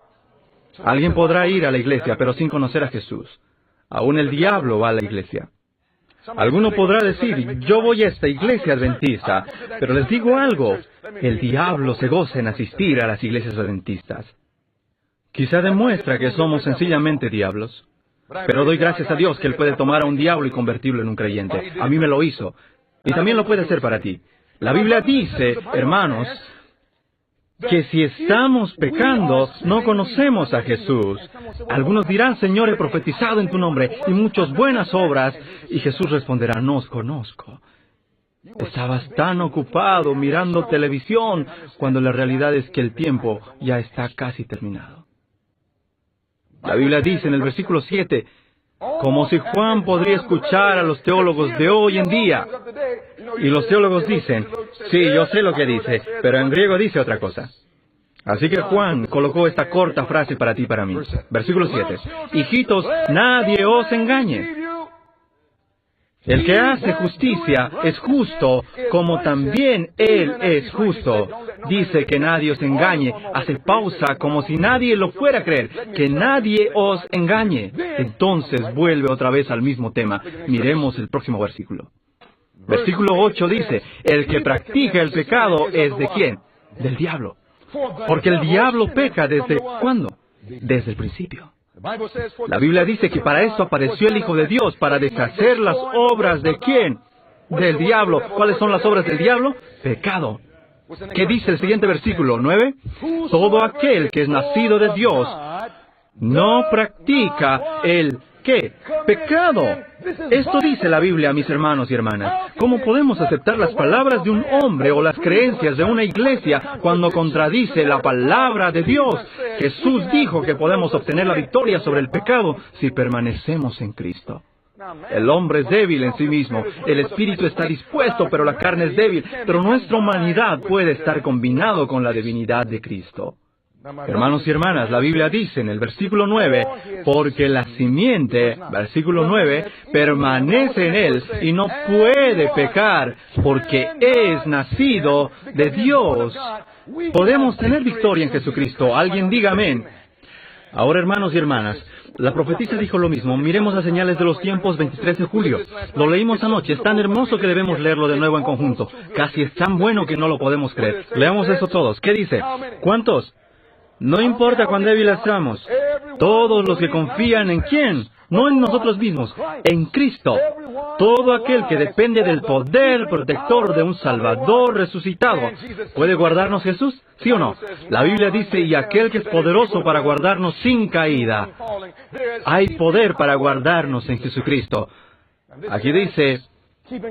Alguien podrá ir a la iglesia, pero sin conocer a Jesús. Aún el diablo va a la iglesia. Alguno podrá decir, yo voy a esta iglesia adventista, pero les digo algo, el diablo se goza en asistir a las iglesias adventistas. Quizá demuestra que somos sencillamente diablos, pero doy gracias a Dios que Él puede tomar a un diablo y convertirlo en un creyente. A mí me lo hizo, y también lo puede hacer para ti. La Biblia dice, hermanos, que si estamos pecando, no conocemos a Jesús. Algunos dirán, Señor, he profetizado en tu nombre y muchas buenas obras. Y Jesús responderá, no os conozco. Estabas tan ocupado mirando televisión, cuando la realidad es que el tiempo ya está casi terminado. La Biblia dice en el versículo 7, como si Juan podría escuchar a los teólogos de hoy en día. Y los teólogos dicen, sí, yo sé lo que dice, pero en griego dice otra cosa. Así que Juan colocó esta corta frase para ti y para mí. Versículo 7. Hijitos, nadie os engañe. El que hace justicia es justo, como también Él es justo. Dice que nadie os engañe. Hace pausa como si nadie lo fuera a creer. Que nadie os engañe. Entonces vuelve otra vez al mismo tema. Miremos el próximo versículo. Versículo 8 dice, el que practica el pecado es ¿de quién? Del diablo. Porque el diablo peca ¿desde cuándo? Desde el principio. La Biblia dice que para esto apareció el Hijo de Dios, para deshacer las obras ¿de quién? Del diablo. ¿Cuáles son las obras del diablo? Pecado. ¿Qué dice el siguiente versículo? 9. Todo aquel que es nacido de Dios no practica el ¿qué? Pecado. Esto dice la Biblia, mis hermanos y hermanas. ¿Cómo podemos aceptar las palabras de un hombre o las creencias de una iglesia cuando contradice la palabra de Dios? Jesús dijo que podemos obtener la victoria sobre el pecado si permanecemos en Cristo. El hombre es débil en sí mismo, el espíritu está dispuesto, pero la carne es débil. Pero nuestra humanidad puede estar combinado con la divinidad de Cristo. Hermanos y hermanas, la Biblia dice en el versículo 9, porque la simiente, versículo 9, permanece en él y no puede pecar, porque es nacido de Dios. Podemos tener victoria en Jesucristo. Alguien diga amén. Ahora, hermanos y hermanas, la profetisa dijo lo mismo. Miremos las señales de los tiempos, 23 de julio. Lo leímos anoche. Es tan hermoso que debemos leerlo de nuevo en conjunto. Casi es tan bueno que no lo podemos creer. Leamos eso todos. ¿Qué dice? ¿Cuántos? No importa cuán débiles seamos. Todos los que confían en ¿quién? No en nosotros mismos, en Cristo. Todo aquel que depende del poder protector de un Salvador resucitado. ¿Puede guardarnos Jesús? ¿Sí o no? La Biblia dice, y aquel que es poderoso para guardarnos sin caída. Hay poder para guardarnos en Jesucristo. Aquí dice,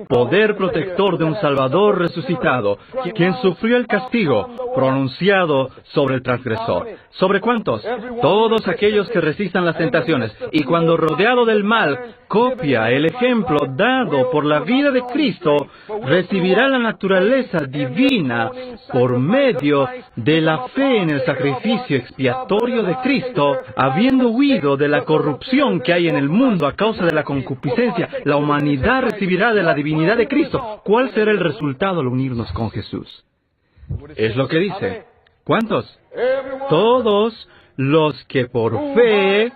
poder protector de un Salvador resucitado, quien sufrió el castigo pronunciado sobre el transgresor. ¿Sobre cuántos? Todos aquellos que resistan las tentaciones. Y cuando rodeado del mal, copia el ejemplo dado por la vida de Cristo, recibirá la naturaleza divina por medio de la fe en el sacrificio expiatorio de Cristo, habiendo huido de la corrupción que hay en el mundo a causa de la concupiscencia. La humanidad recibirá de la divinidad de Cristo. ¿Cuál será el resultado al unirnos con Jesús? Es lo que dice. ¿Cuántos? Todos los que por fe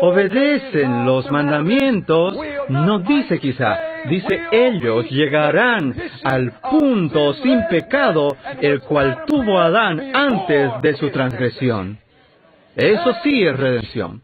obedecen los mandamientos, no dice quizá, dice ellos llegarán al punto sin pecado, el cual tuvo Adán antes de su transgresión. Eso sí es redención.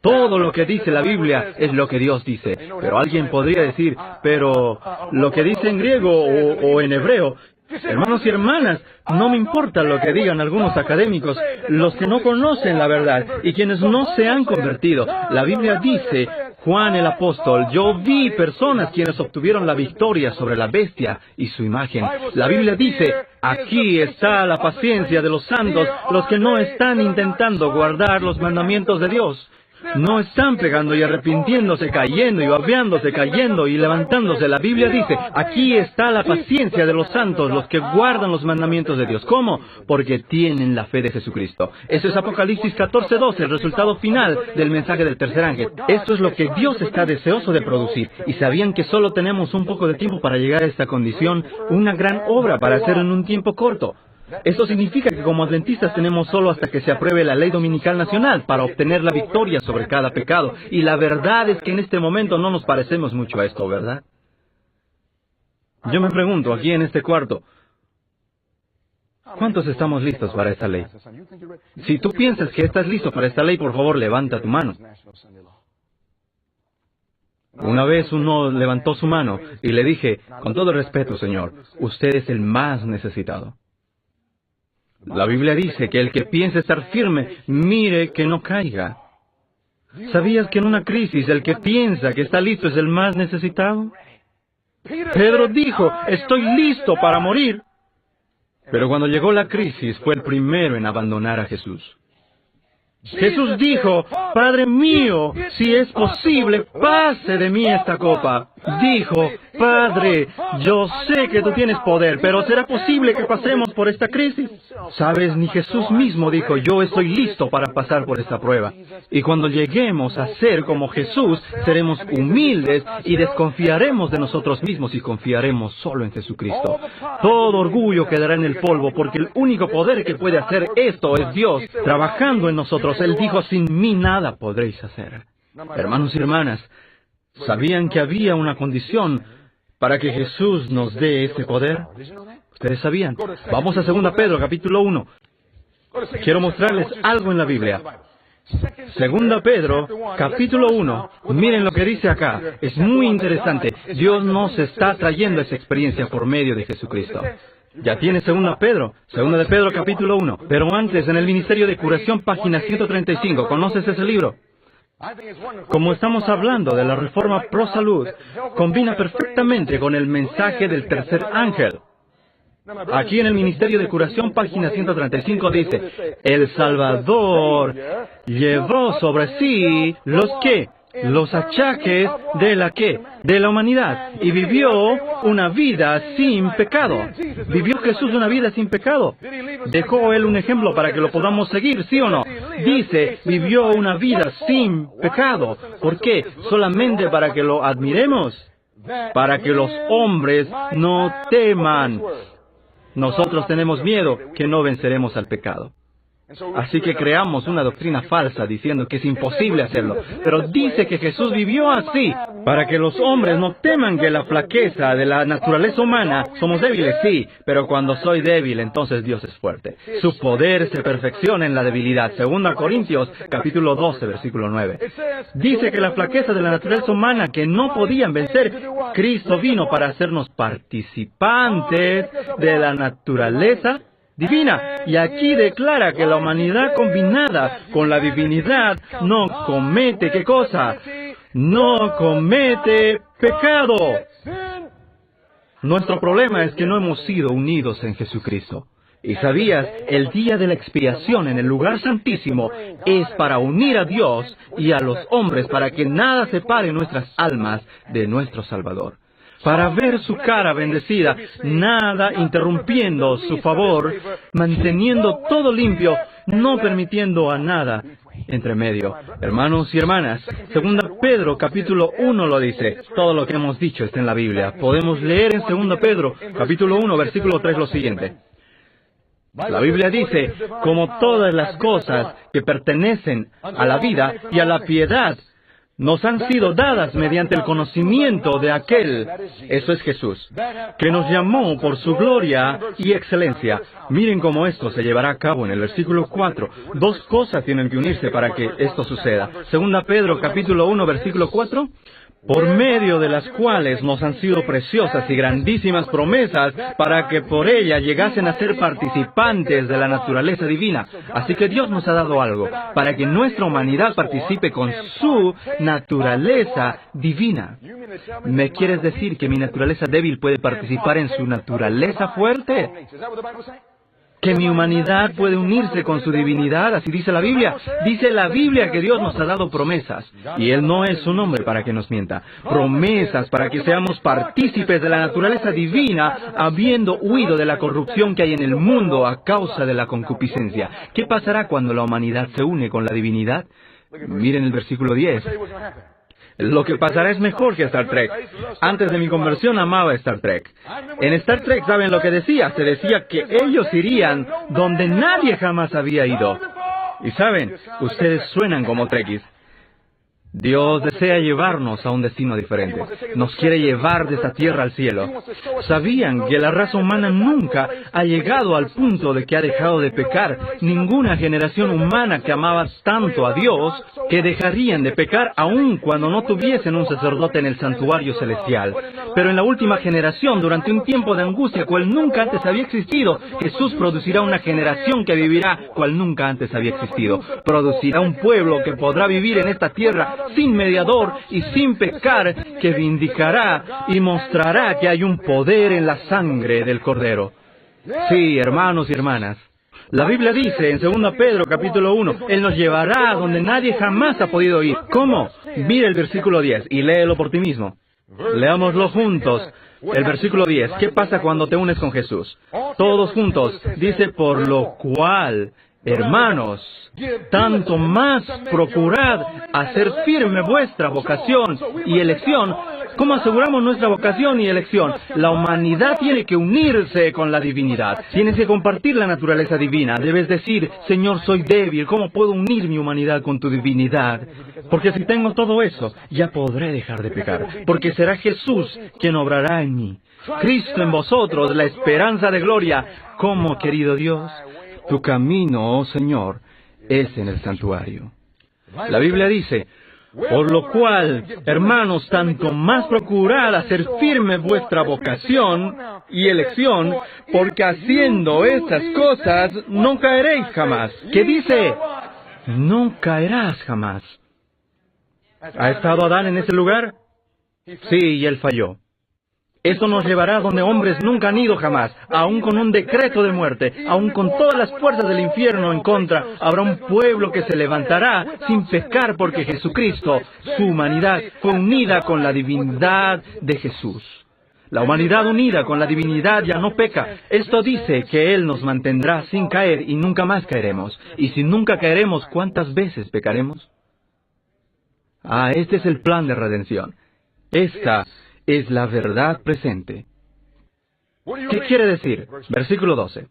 Todo lo que dice la Biblia es lo que Dios dice. Pero alguien podría decir, pero lo que dice en griego o en hebreo. Hermanos y hermanas, no me importa lo que digan algunos académicos, los que no conocen la verdad y quienes no se han convertido. La Biblia dice, Juan el apóstol, yo vi personas quienes obtuvieron la victoria sobre la bestia y su imagen. La Biblia dice, aquí está la paciencia de los santos, los que no están intentando guardar los mandamientos de Dios. No están pegando y arrepintiéndose, cayendo y babeándose, cayendo y levantándose. La Biblia dice, aquí está la paciencia de los santos, los que guardan los mandamientos de Dios. ¿Cómo? Porque tienen la fe de Jesucristo. Eso es Apocalipsis 14:12, el resultado final del mensaje del tercer ángel. Esto es lo que Dios está deseoso de producir. Y sabían que solo tenemos un poco de tiempo para llegar a esta condición, una gran obra para hacer en un tiempo corto. Esto significa que como adventistas tenemos solo hasta que se apruebe la ley dominical nacional para obtener la victoria sobre cada pecado. Y la verdad es que en este momento no nos parecemos mucho a esto, ¿verdad? Yo me pregunto, aquí en este cuarto, ¿cuántos estamos listos para esta ley? Si tú piensas que estás listo para esta ley, por favor, levanta tu mano. Una vez uno levantó su mano y le dije, con todo el respeto, Señor, usted es el más necesitado. La Biblia dice que el que piense estar firme, mire que no caiga. ¿Sabías que en una crisis el que piensa que está listo es el más necesitado? Pedro dijo, estoy listo para morir. Pero cuando llegó la crisis fue el primero en abandonar a Jesús. Jesús dijo, Padre mío, si es posible, pase de mí esta copa. Dijo, Padre, yo sé que tú tienes poder, pero ¿será posible que pasemos por esta crisis? Sabes, ni Jesús mismo dijo, yo estoy listo para pasar por esta prueba. Y cuando lleguemos a ser como Jesús, seremos humildes y desconfiaremos de nosotros mismos y confiaremos solo en Jesucristo. Todo orgullo quedará en el polvo, porque el único poder que puede hacer esto es Dios, trabajando en nosotros. Él dijo, sin mí nada podréis hacer. Hermanos y hermanas, ¿sabían que había una condición para que Jesús nos dé ese poder? ¿Ustedes sabían? Vamos a 2 Pedro, capítulo 1. Quiero mostrarles algo en la Biblia. 2 Pedro, capítulo 1. Miren lo que dice acá. Es muy interesante. Dios nos está trayendo esa experiencia por medio de Jesucristo. Ya tiene 2 Pedro, 2 de Pedro, capítulo 1. Pero antes, en el Ministerio de Curación, página 135. ¿Conoces ese libro? Como estamos hablando de la reforma pro salud, combina perfectamente con el mensaje del tercer ángel. Aquí en el Ministerio de Curación, página 135, dice, el Salvador llevó sobre sí los ¿qué? Los achaques de la ¿qué? De la humanidad. Y vivió una vida sin pecado. ¿Vivió Jesús una vida sin pecado? ¿Dejó Él un ejemplo para que lo podamos seguir, sí o no? Dice, vivió una vida sin pecado. ¿Por qué? Solamente para que lo admiremos. Para que los hombres no teman. Nosotros tenemos miedo que no venceremos al pecado. Así que creamos una doctrina falsa diciendo que es imposible hacerlo. Pero dice que Jesús vivió así, para que los hombres no teman que la flaqueza de la naturaleza humana, somos débiles, sí, pero cuando soy débil, entonces Dios es fuerte. Su poder se perfecciona en la debilidad. 2 Corintios, capítulo 12, versículo 9. Dice que la flaqueza de la naturaleza humana que no podían vencer, Cristo vino para hacernos participantes de la naturaleza divina. Y aquí declara que la humanidad combinada con la divinidad no comete, ¿qué cosa? No comete pecado. Nuestro problema es que no hemos sido unidos en Jesucristo. Y sabías, el día de la expiación en el lugar santísimo es para unir a Dios y a los hombres para que nada separe nuestras almas de nuestro Salvador. Para ver su cara bendecida, nada interrumpiendo su favor, manteniendo todo limpio, no permitiendo a nada entre medio. Hermanos y hermanas, 2 Pedro capítulo 1 lo dice. Todo lo que hemos dicho está en la Biblia. Podemos leer en 2 Pedro capítulo 1 versículo 3 lo siguiente. La Biblia dice, como todas las cosas que pertenecen a la vida y a la piedad, nos han sido dadas mediante el conocimiento de aquel, eso es Jesús, que nos llamó por su gloria y excelencia. Miren cómo esto se llevará a cabo en el versículo 4. Dos cosas tienen que unirse para que esto suceda. 2 Pedro capítulo 1 versículo 4. Por medio de las cuales nos han sido preciosas y grandísimas promesas para que por ella llegasen a ser participantes de la naturaleza divina. Así que Dios nos ha dado algo, para que nuestra humanidad participe con su naturaleza divina. ¿Me quieres decir que mi naturaleza débil puede participar en su naturaleza fuerte? ¿Que mi humanidad puede unirse con su divinidad? Así dice la Biblia. Dice la Biblia que Dios nos ha dado promesas. Y Él no es un hombre para que nos mienta. Promesas para que seamos partícipes de la naturaleza divina, habiendo huido de la corrupción que hay en el mundo a causa de la concupiscencia. ¿Qué pasará cuando la humanidad se une con la divinidad? Miren el versículo 10. Lo que pasará es mejor que Star Trek. Antes de mi conversión amaba Star Trek. En Star Trek, ¿saben lo que decía? Se decía que ellos irían donde nadie jamás había ido. Y saben, ustedes suenan como Trekkies. Dios desea llevarnos a un destino diferente. Nos quiere llevar de esta tierra al cielo. ¿Sabían que la raza humana nunca ha llegado al punto de que ha dejado de pecar? Ninguna generación humana que amaba tanto a Dios que dejarían de pecar aun cuando no tuviesen un sacerdote en el santuario celestial. Pero en la última generación, durante un tiempo de angustia cual nunca antes había existido, Jesús producirá una generación que vivirá cual nunca antes había existido. Producirá un pueblo que podrá vivir en esta tierra sin mediador y sin pecar, que vindicará y mostrará que hay un poder en la sangre del Cordero. Sí, hermanos y hermanas. La Biblia dice en 2 Pedro capítulo 1, Él nos llevará a donde nadie jamás ha podido ir. ¿Cómo? Mira el versículo 10 y léelo por ti mismo. Leámoslo juntos. El versículo 10. ¿Qué pasa cuando te unes con Jesús? Todos juntos. Dice, por lo cual, hermanos, tanto más procurad hacer firme vuestra vocación y elección. ¿Cómo aseguramos nuestra vocación y elección? La humanidad tiene que unirse con la divinidad. Tienes que compartir la naturaleza divina. Debes decir, Señor, soy débil. ¿Cómo puedo unir mi humanidad con tu divinidad? Porque si tengo todo eso, ya podré dejar de pecar. Porque será Jesús quien obrará en mí. Cristo en vosotros, la esperanza de gloria. ¿Cómo, querido Dios? Tu camino, oh Señor, es en el santuario. La Biblia dice, por lo cual, hermanos, tanto más procurad hacer firme vuestra vocación y elección, porque haciendo estas cosas no caeréis jamás. ¿Qué dice? No caerás jamás. ¿Ha estado Adán en ese lugar? Sí, y él falló. Esto nos llevará donde hombres nunca han ido jamás, aún con un decreto de muerte, aún con todas las fuerzas del infierno en contra. Habrá un pueblo que se levantará sin pecar porque Jesucristo, su humanidad, fue unida con la divinidad de Jesús. La humanidad unida con la divinidad ya no peca. Esto dice que Él nos mantendrá sin caer y nunca más caeremos. Y si nunca caeremos, ¿cuántas veces pecaremos? Este es el plan de redención. Esta es la verdad presente. ¿Qué quiere decir? Versículo 12.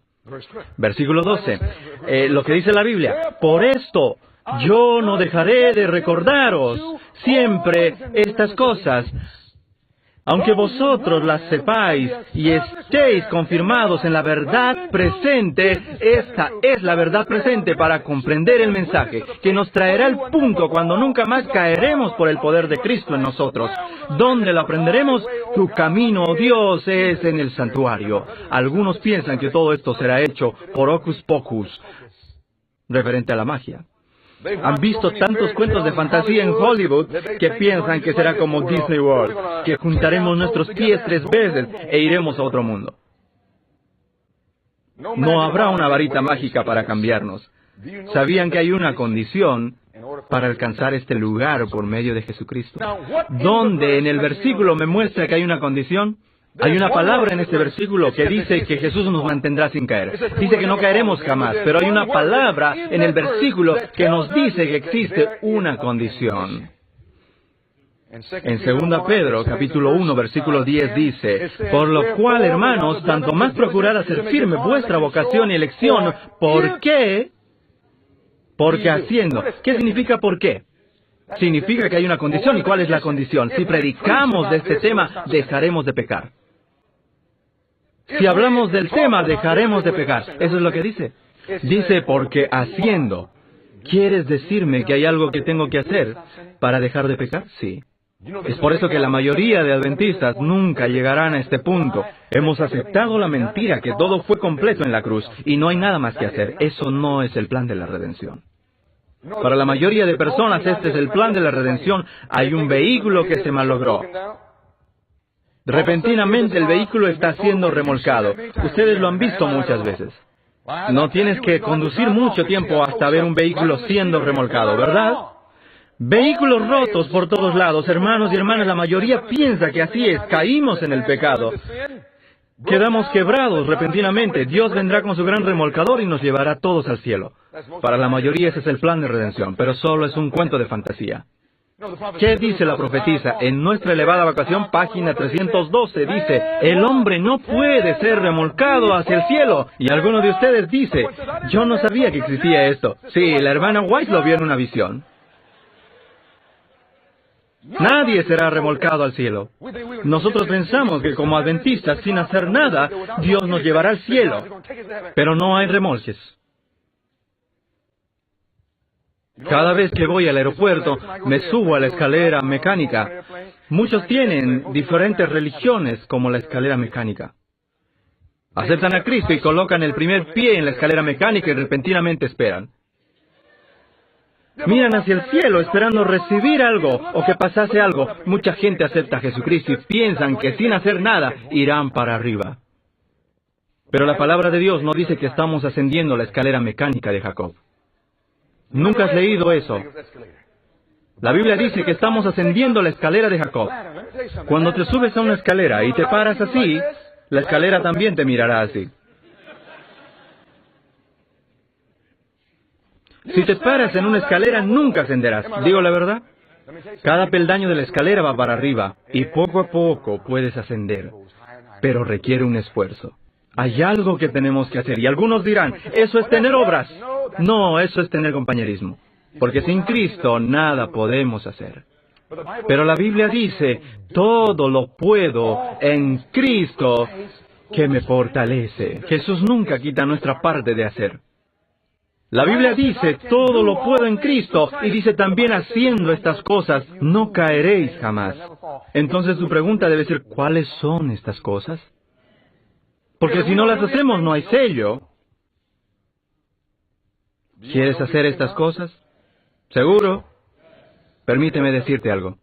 Versículo 12. Lo que dice la Biblia. Por esto, yo no dejaré de recordaros siempre estas cosas, aunque vosotros las sepáis y estéis confirmados en la verdad presente. Esta es la verdad presente para comprender el mensaje, que nos traerá el punto cuando nunca más caeremos por el poder de Cristo en nosotros. ¿Dónde lo aprenderemos? Tu camino, oh Dios, es en el santuario. Algunos piensan que todo esto será hecho por hocus pocus, referente a la magia. Han visto tantos cuentos de fantasía en Hollywood que piensan que será como Disney World, que juntaremos nuestros pies 3 veces e iremos a otro mundo. No habrá una varita mágica para cambiarnos. ¿Sabían que hay una condición para alcanzar este lugar por medio de Jesucristo? ¿Dónde en el versículo me muestra que hay una condición? Hay una palabra en este versículo que dice que Jesús nos mantendrá sin caer. Dice que no caeremos jamás, pero hay una palabra en el versículo que nos dice que existe una condición. En 2 Pedro, capítulo 1, versículo 10 dice, por lo cual, hermanos, tanto más procurad hacer firme vuestra vocación y elección. ¿Por qué? Porque haciendo. ¿Qué significa por qué? Significa que hay una condición. ¿Y cuál es la condición? Si predicamos de este tema, dejaremos de pecar. Si hablamos del tema, dejaremos de pecar. Eso es lo que dice. Dice, porque haciendo. ¿Quieres decirme que hay algo que tengo que hacer para dejar de pecar? Sí. Es por eso que la mayoría de adventistas nunca llegarán a este punto. Hemos aceptado la mentira que todo fue completo en la cruz y no hay nada más que hacer. Eso no es el plan de la redención. Para la mayoría de personas, este es el plan de la redención. Hay un vehículo que se malogró. Repentinamente el vehículo está siendo remolcado. Ustedes lo han visto muchas veces. No tienes que conducir mucho tiempo hasta ver un vehículo siendo remolcado, ¿verdad? Vehículos rotos por todos lados. Hermanos y hermanas, la mayoría piensa que así es. Caímos en el pecado. Quedamos quebrados repentinamente. Dios vendrá con su gran remolcador y nos llevará todos al cielo. Para la mayoría ese es el plan de redención, pero solo es un cuento de fantasía. ¿Qué dice la profetisa? En nuestra elevada vocación, página 312, dice, el hombre no puede ser remolcado hacia el cielo. Y alguno de ustedes dice, yo no sabía que existía esto. Sí, la hermana White lo vio en una visión. Nadie será remolcado al cielo. Nosotros pensamos que como adventistas, sin hacer nada, Dios nos llevará al cielo. Pero no hay remolques. Cada vez que voy al aeropuerto, me subo a la escalera mecánica. Muchos tienen diferentes religiones como la escalera mecánica. Aceptan a Cristo y colocan el primer pie en la escalera mecánica y repentinamente esperan. Miran hacia el cielo esperando recibir algo o que pasase algo. Mucha gente acepta a Jesucristo y piensan que sin hacer nada irán para arriba. Pero la palabra de Dios no dice que estamos ascendiendo la escalera mecánica de Jacob. Nunca has leído eso. La Biblia dice que estamos ascendiendo la escalera de Jacob. Cuando te subes a una escalera y te paras así, la escalera también te mirará así. Si te paras en una escalera, nunca ascenderás. ¿Digo la verdad? Cada peldaño de la escalera va para arriba, y poco a poco puedes ascender. Pero requiere un esfuerzo. Hay algo que tenemos que hacer, y algunos dirán, eso es tener obras. No, eso es tener compañerismo. Porque sin Cristo nada podemos hacer. Pero la Biblia dice, todo lo puedo en Cristo que me fortalece. Jesús nunca quita nuestra parte de hacer. La Biblia dice, todo lo puedo en Cristo, y dice también, haciendo estas cosas, no caeréis jamás. Entonces tu pregunta debe ser, ¿cuáles son estas cosas? Porque si no las hacemos, no hay sello. ¿Quieres hacer estas cosas? ¿Seguro? Permíteme decirte algo.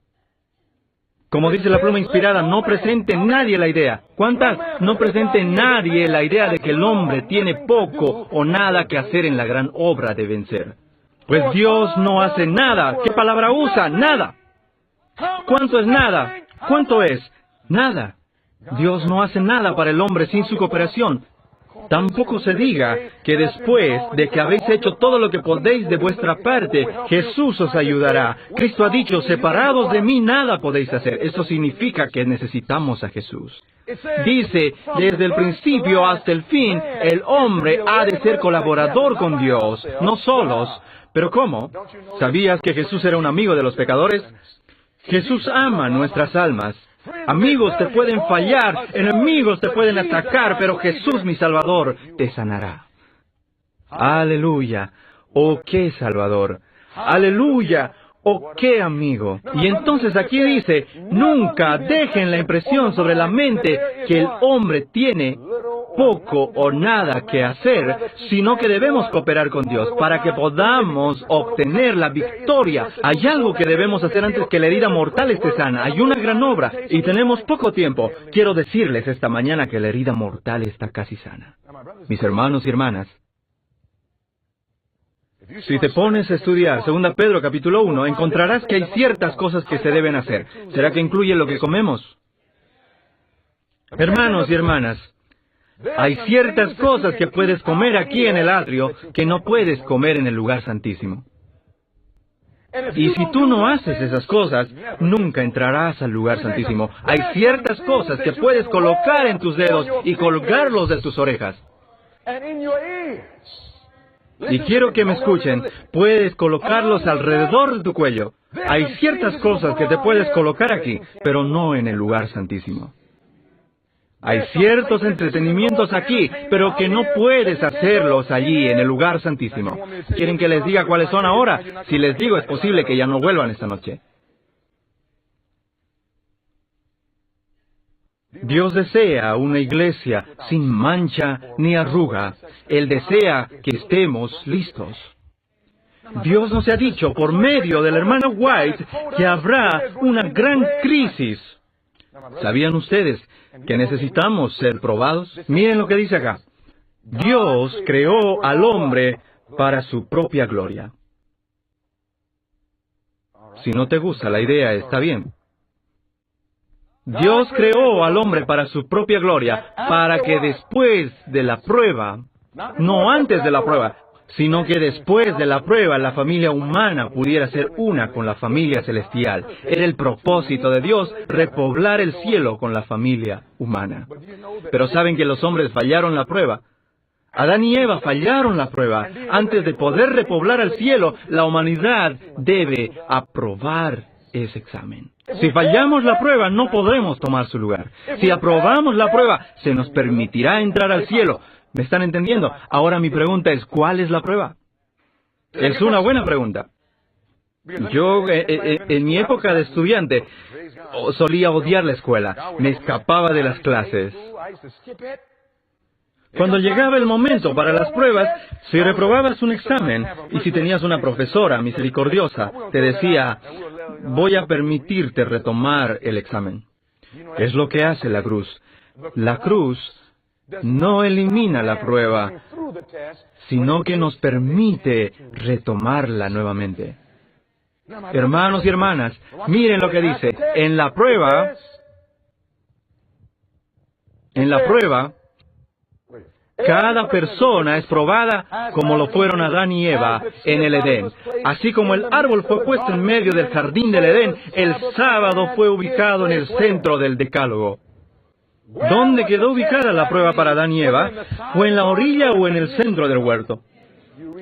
Como dice la pluma inspirada, no presente nadie la idea. ¿Cuántas? No presente nadie la idea de que el hombre tiene poco o nada que hacer en la gran obra de vencer. Pues Dios no hace nada. ¿Qué palabra usa? Nada. ¿Cuánto es nada? ¿Cuánto es? Nada. Dios no hace nada para el hombre sin su cooperación. Tampoco se diga que después de que habéis hecho todo lo que podéis de vuestra parte, Jesús os ayudará. Cristo ha dicho, separados de mí nada podéis hacer. Eso significa que necesitamos a Jesús. Dice, desde el principio hasta el fin, el hombre ha de ser colaborador con Dios, no solos. ¿Pero cómo? ¿Sabías que Jesús era un amigo de los pecadores? Jesús ama nuestras almas. Amigos te pueden fallar, enemigos te pueden atacar, pero Jesús, mi Salvador, te sanará. Aleluya. Oh, qué Salvador. Aleluya. Oh, qué amigo. Y entonces aquí dice, nunca dejen la impresión sobre la mente que el hombre tiene poco o nada que hacer, sino que debemos cooperar con Dios para que podamos obtener la victoria. Hay algo que debemos hacer antes que la herida mortal esté sana. Hay una gran obra y tenemos poco tiempo. Quiero decirles esta mañana que la herida mortal está casi sana. Mis hermanos y hermanas, si te pones a estudiar 2 Pedro capítulo 1, encontrarás que hay ciertas cosas que se deben hacer. ¿Será que incluye lo que comemos? Hermanos y hermanas, hay ciertas cosas que puedes comer aquí en el atrio que no puedes comer en el lugar santísimo. Y si tú no haces esas cosas, nunca entrarás al lugar santísimo. Hay ciertas cosas que puedes colocar en tus dedos y colgarlos de tus orejas. Y quiero que me escuchen, puedes colocarlos alrededor de tu cuello. Hay ciertas cosas que te puedes colocar aquí, pero no en el lugar santísimo. Hay ciertos entretenimientos aquí, pero que no puedes hacerlos allí en el lugar santísimo. ¿Quieren que les diga cuáles son ahora? Si les digo, es posible que ya no vuelvan esta noche. Dios desea una iglesia sin mancha ni arruga. Él desea que estemos listos. Dios nos ha dicho por medio del hermano White que habrá una gran crisis. ¿Sabían ustedes que necesitamos ser probados? Miren lo que dice acá. Dios creó al hombre para su propia gloria. Si no te gusta la idea, está bien. Dios creó al hombre para su propia gloria, para que después de la prueba, no antes de la prueba, sino que después de la prueba la familia humana pudiera ser una con la familia celestial. Era el propósito de Dios, repoblar el cielo con la familia humana. Pero saben que los hombres fallaron la prueba. Adán y Eva fallaron la prueba. Antes de poder repoblar el cielo, la humanidad debe aprobar ese examen. Si fallamos la prueba, no podremos tomar su lugar. Si aprobamos la prueba, se nos permitirá entrar al cielo. ¿Me están entendiendo? Ahora mi pregunta es, ¿cuál es la prueba? Es una buena pregunta. Yo, en mi época de estudiante, solía odiar la escuela. Me escapaba de las clases. Cuando llegaba el momento para las pruebas, si reprobabas un examen y si tenías una profesora misericordiosa, te decía, voy a permitirte retomar el examen. Es lo que hace la cruz. La cruz no elimina la prueba, sino que nos permite retomarla nuevamente. Hermanos y hermanas, miren lo que dice. En la prueba, cada persona es probada como lo fueron Adán y Eva en el Edén. Así como el árbol fue puesto en medio del jardín del Edén, el sábado fue ubicado en el centro del decálogo. ¿Dónde quedó ubicada la prueba para Adán y Eva? ¿Fue en la orilla o en el centro del huerto?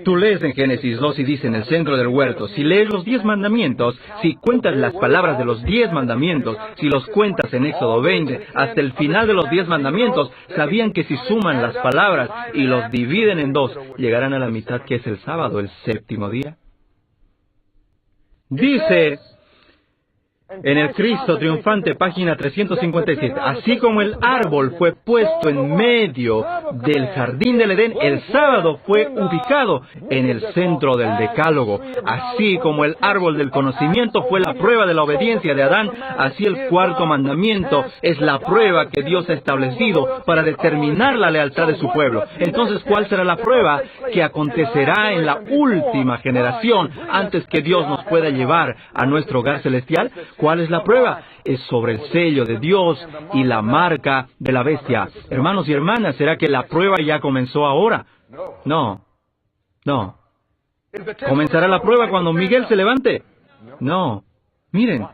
Tú lees en Génesis 2 y dice en el centro del huerto. Si lees los 10 mandamientos, si cuentas las palabras de los 10 mandamientos, si los cuentas en Éxodo 20, hasta el final de los 10 mandamientos, sabían que si suman las palabras y los dividen en 2, llegarán a la mitad que es el sábado, el séptimo día. Dice en el Cristo Triunfante, página 357, así como el árbol fue puesto en medio del jardín del Edén, el sábado fue ubicado en el centro del decálogo. Así como el árbol del conocimiento fue la prueba de la obediencia de Adán, así el cuarto mandamiento es la prueba que Dios ha establecido para determinar la lealtad de su pueblo. Entonces, ¿cuál será la prueba que acontecerá en la última generación antes que Dios nos pueda llevar a nuestro hogar celestial? ¿Cuál es la prueba? Es sobre el sello de Dios y la marca de la bestia. Hermanos y hermanas, ¿será que la prueba ya comenzó ahora? No. ¿Comenzará la prueba cuando Miguel se levante? No. Miren.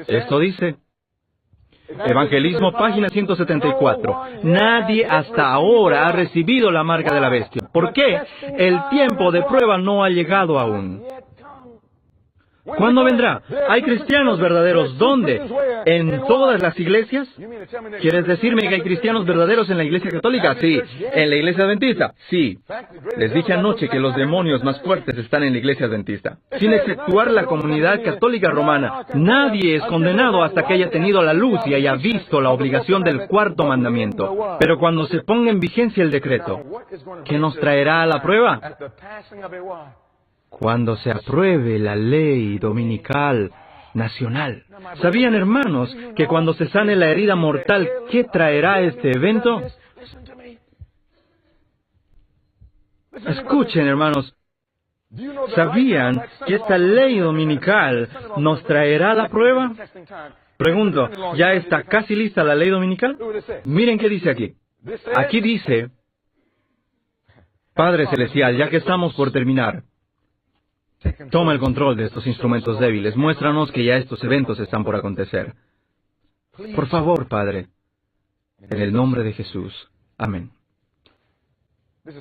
Esto dice, Evangelismo, página 174. Nadie hasta ahora ha recibido la marca de la bestia. ¿Por qué? El tiempo de prueba no ha llegado aún. ¿Cuándo vendrá? ¿Hay cristianos verdaderos dónde? ¿En todas las iglesias? ¿Quieres decirme que hay cristianos verdaderos en la iglesia católica? Sí. ¿En la iglesia adventista? Sí. Les dije anoche que los demonios más fuertes están en la iglesia adventista. Sin exceptuar la comunidad católica romana, nadie es condenado hasta que haya tenido la luz y haya visto la obligación del cuarto mandamiento. Pero cuando se ponga en vigencia el decreto, ¿qué nos traerá a la prueba? Cuando se apruebe la ley dominical nacional. ¿Sabían, hermanos, que cuando se sane la herida mortal, qué traerá este evento? Escuchen, hermanos. ¿Sabían que esta ley dominical nos traerá la prueba? Pregunto, ¿ya está casi lista la ley dominical? Miren qué dice aquí. Aquí dice, Padre Celestial, ya que estamos por terminar, toma el control de estos instrumentos débiles. Muéstranos que ya estos eventos están por acontecer. Por favor, Padre, en el nombre de Jesús. Amén.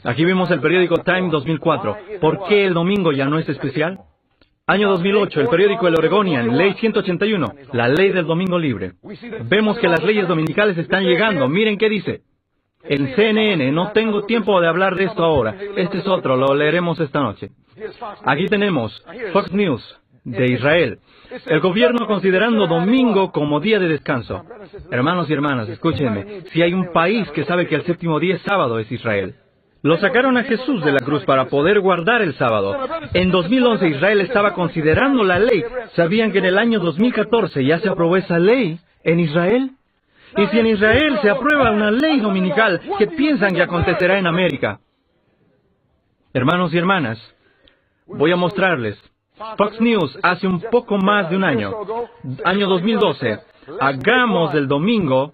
Aquí vemos el periódico Time 2004. ¿Por qué el domingo ya no es especial? Año 2008, el periódico El Oregonian, Ley 181, la ley del domingo libre. Vemos que las leyes dominicales están llegando. Miren qué dice. En CNN, no tengo tiempo de hablar de esto ahora. Este es otro, lo leeremos esta noche. Aquí tenemos Fox News de Israel. El gobierno considerando domingo como día de descanso. Hermanos y hermanas, escúchenme. Si hay un país que sabe que el séptimo día es sábado, es Israel. Lo sacaron a Jesús de la cruz para poder guardar el sábado. En 2011 Israel estaba considerando la ley. ¿Sabían que en el año 2014 ya se aprobó esa ley en Israel? Y si en Israel se aprueba una ley dominical, ¿qué piensan que acontecerá en América? Hermanos y hermanas, voy a mostrarles. Fox News hace un poco más de un año, año 2012, hagamos del domingo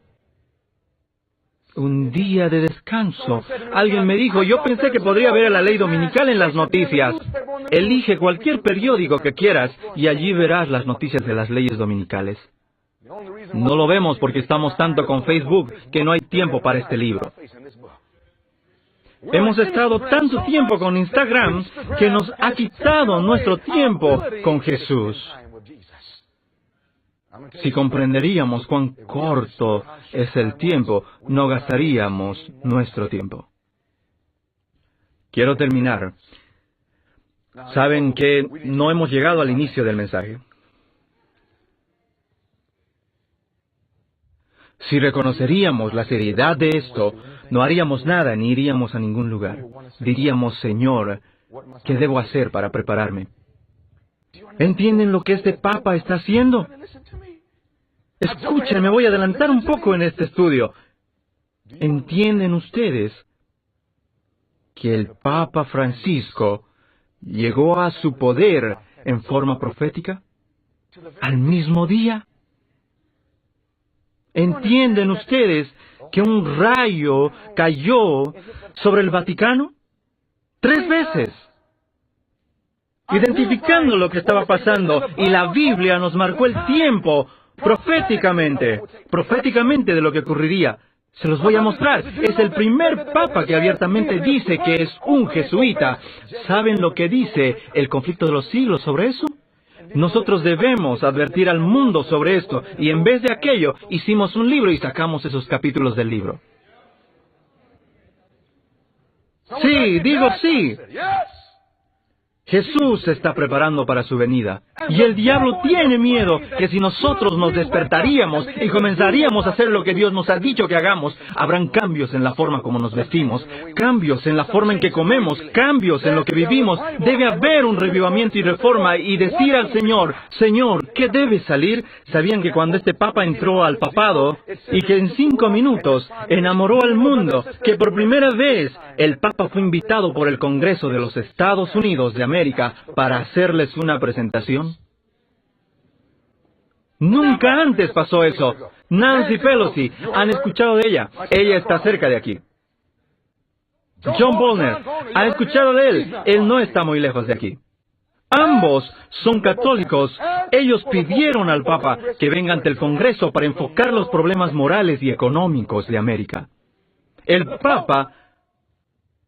un día de descanso. Alguien me dijo, yo pensé que podría ver la ley dominical en las noticias. Elige cualquier periódico que quieras y allí verás las noticias de las leyes dominicales. No lo vemos porque estamos tanto con Facebook que no hay tiempo para este libro. Hemos estado tanto tiempo con Instagram que nos ha quitado nuestro tiempo con Jesús. Si comprenderíamos cuán corto es el tiempo, no gastaríamos nuestro tiempo. Quiero terminar. Saben que no hemos llegado al inicio del mensaje. Si reconoceríamos la seriedad de esto, no haríamos nada ni iríamos a ningún lugar. Diríamos, Señor, ¿qué debo hacer para prepararme? ¿Entienden lo que este Papa está haciendo? Escuchen, me voy a adelantar un poco en este estudio. ¿Entienden ustedes que el Papa Francisco llegó a su poder en forma profética? ¿Al mismo día? ¿Entienden ustedes que un rayo cayó sobre el Vaticano? 3 veces. Identificando lo que estaba pasando, y la Biblia nos marcó el tiempo proféticamente de lo que ocurriría. Se los voy a mostrar. Es el primer papa que abiertamente dice que es un jesuita. ¿Saben lo que dice el conflicto de los siglos sobre eso? Nosotros debemos advertir al mundo sobre esto, y en vez de aquello, hicimos un libro y sacamos esos capítulos del libro. Sí, digo sí. Jesús se está preparando para su venida. Y el diablo tiene miedo que si nosotros nos despertaríamos y comenzaríamos a hacer lo que Dios nos ha dicho que hagamos, habrán cambios en la forma como nos vestimos, cambios en la forma en que comemos, cambios en lo que vivimos. Debe haber un revivamiento y reforma y decir al Señor, Señor, ¿qué debe salir? ¿Sabían que cuando este Papa entró al papado y que en 5 minutos enamoró al mundo, que por primera vez el Papa fue invitado por el Congreso de los Estados Unidos de América para hacerles una presentación? Nunca antes pasó eso. Nancy Pelosi, ¿han escuchado de ella? Ella está cerca de aquí. John Bolner, ¿han escuchado de él? Él no está muy lejos de aquí. Ambos son católicos. Ellos pidieron al Papa que venga ante el Congreso para enfocar los problemas morales y económicos de América. El Papa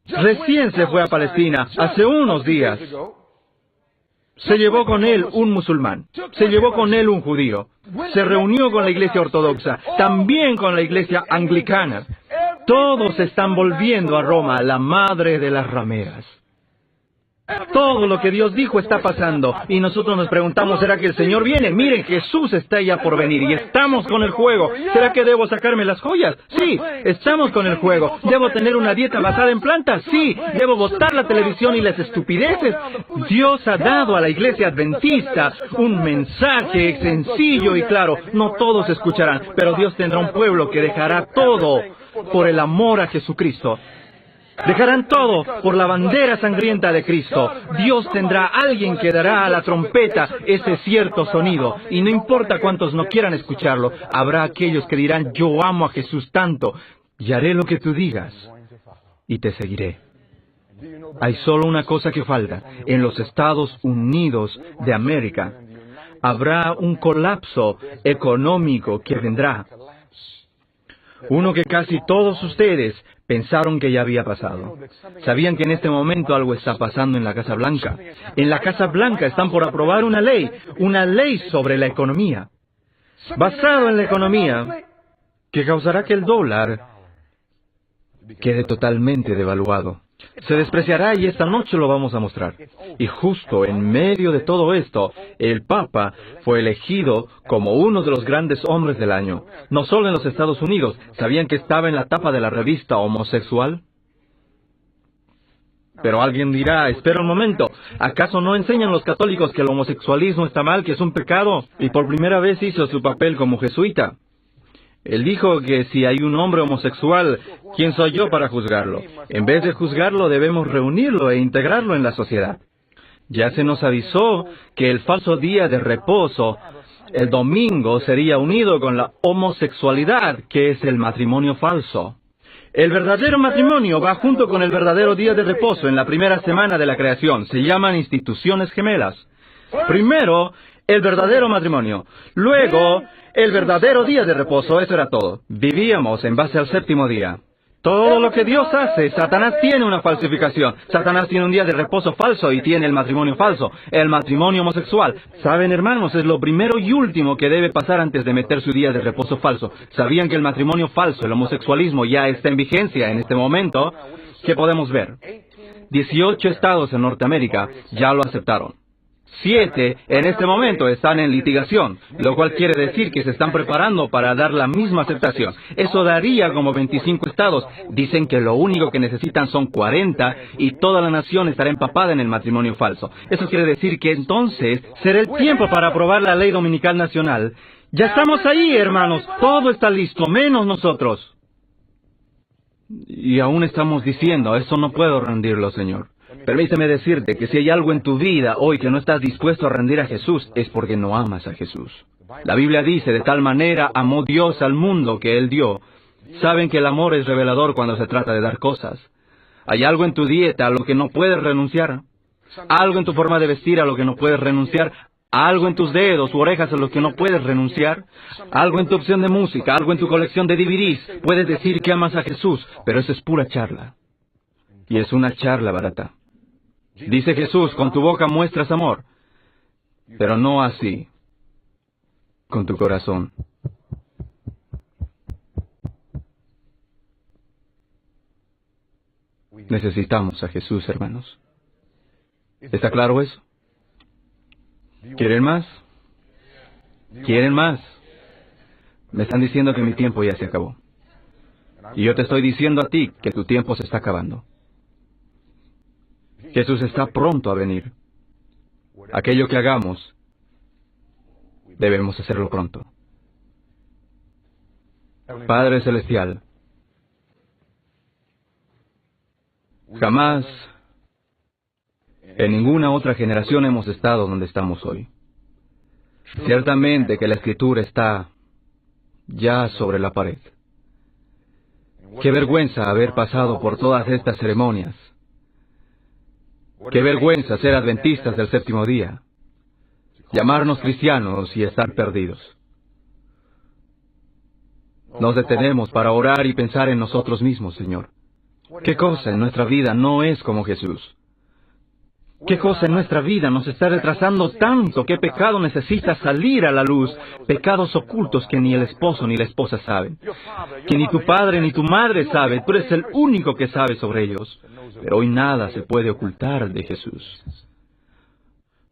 recién se fue a Palestina hace unos días. Se llevó con él un musulmán, se llevó con él un judío, se reunió con la iglesia ortodoxa, también con la iglesia anglicana. Todos están volviendo a Roma, la madre de las rameras. Todo lo que Dios dijo está pasando, y nosotros nos preguntamos, ¿será que el Señor viene? Miren, Jesús está ya por venir, y estamos con el juego. ¿Será que debo sacarme las joyas? Sí, estamos con el juego. ¿Debo tener una dieta basada en plantas? Sí. ¿Debo botar la televisión y las estupideces? Dios ha dado a la iglesia adventista un mensaje sencillo y claro. No todos escucharán, pero Dios tendrá un pueblo que dejará todo por el amor a Jesucristo. Dejarán todo por la bandera sangrienta de Cristo. Dios tendrá a alguien que dará a la trompeta ese cierto sonido. Y no importa cuántos no quieran escucharlo, habrá aquellos que dirán, yo amo a Jesús tanto, y haré lo que tú digas, y te seguiré. Hay solo una cosa que falta. En los Estados Unidos de América habrá un colapso económico que vendrá. Uno que casi todos ustedes pensaron que ya había pasado. Sabían que en este momento algo está pasando en la Casa Blanca. En la Casa Blanca están por aprobar una ley sobre la economía, basado en la economía, que causará que el dólar quede totalmente devaluado. Se despreciará y esta noche lo vamos a mostrar. Y justo en medio de todo esto, el Papa fue elegido como uno de los grandes hombres del año. No solo en los Estados Unidos. ¿Sabían que estaba en la tapa de la revista Homosexual? Pero alguien dirá, espera un momento, ¿acaso no enseñan los católicos que el homosexualismo está mal, que es un pecado? Y por primera vez hizo su papel como jesuita. Él dijo que si hay un hombre homosexual, ¿quién soy yo para juzgarlo? En vez de juzgarlo, debemos reunirlo e integrarlo en la sociedad. Ya se nos avisó que el falso día de reposo, el domingo, sería unido con la homosexualidad, que es el matrimonio falso. El verdadero matrimonio va junto con el verdadero día de reposo en la primera semana de la creación. Se llaman instituciones gemelas. Primero, el verdadero matrimonio. Luego, el verdadero día de reposo. Eso era todo. Vivíamos en base al séptimo día. Todo lo que Dios hace, Satanás tiene una falsificación. Satanás tiene un día de reposo falso y tiene el matrimonio falso, el matrimonio homosexual. ¿Saben, hermanos? Es lo primero y último que debe pasar antes de meter su día de reposo falso. ¿Sabían que el matrimonio falso, el homosexualismo, ya está en vigencia en este momento? ¿Qué podemos ver? 18 estados en Norteamérica ya lo aceptaron. 7 en este momento están en litigación, lo cual quiere decir que se están preparando para dar la misma aceptación. Eso daría como 25 estados. Dicen que lo único que necesitan son 40 y toda la nación estará empapada en el matrimonio falso. Eso quiere decir que entonces será el tiempo para aprobar la ley dominical nacional. Ya estamos ahí, hermanos. Todo está listo, menos nosotros. Y aún estamos diciendo, eso no puedo rendirlo, Señor. Permíteme decirte que si hay algo en tu vida hoy que no estás dispuesto a rendir a Jesús, es porque no amas a Jesús. La Biblia dice, de tal manera amó Dios al mundo que Él dio. Saben que el amor es revelador cuando se trata de dar cosas. Hay algo en tu dieta a lo que no puedes renunciar. Algo en tu forma de vestir a lo que no puedes renunciar. Algo en tus dedos u orejas a lo que no puedes renunciar. Algo en tu opción de música, algo en tu colección de DVDs. Puedes decir que amas a Jesús, pero eso es pura charla. Y es una charla barata. Dice Jesús, con tu boca muestras amor, pero no así, con tu corazón. Necesitamos a Jesús, hermanos. ¿Está claro eso? ¿Quieren más? ¿Quieren más? Me están diciendo que mi tiempo ya se acabó. Y yo te estoy diciendo a ti que tu tiempo se está acabando. Jesús está pronto a venir. Aquello que hagamos, debemos hacerlo pronto. Padre Celestial, jamás en ninguna otra generación hemos estado donde estamos hoy. Ciertamente que la Escritura está ya sobre la pared. Qué vergüenza haber pasado por todas estas ceremonias. Qué vergüenza ser adventistas del séptimo día. Llamarnos cristianos y estar perdidos. Nos detenemos para orar y pensar en nosotros mismos, Señor. ¿Qué cosa en nuestra vida no es como Jesús? ¿Qué cosa en nuestra vida nos está retrasando tanto? ¿Qué pecado necesita salir a la luz? Pecados ocultos que ni el esposo ni la esposa saben. Que ni tu padre ni tu madre sabe. Tú eres el único que sabe sobre ellos. Pero hoy nada se puede ocultar de Jesús.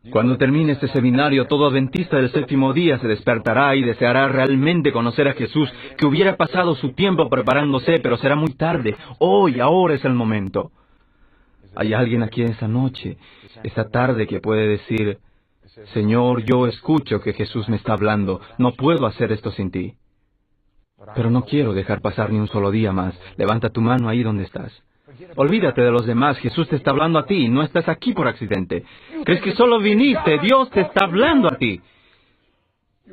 Cuando termine este seminario, todo adventista del séptimo día se despertará y deseará realmente conocer a Jesús, que hubiera pasado su tiempo preparándose, pero será muy tarde. Hoy, ahora es el momento. ¿Hay alguien aquí esta noche, esta tarde, que puede decir, Señor, yo escucho que Jesús me está hablando, no puedo hacer esto sin ti? Pero no quiero dejar pasar ni un solo día más. Levanta tu mano ahí donde estás. Olvídate de los demás, Jesús te está hablando a ti, no estás aquí por accidente. ¿Crees que solo viniste? Dios te está hablando a ti.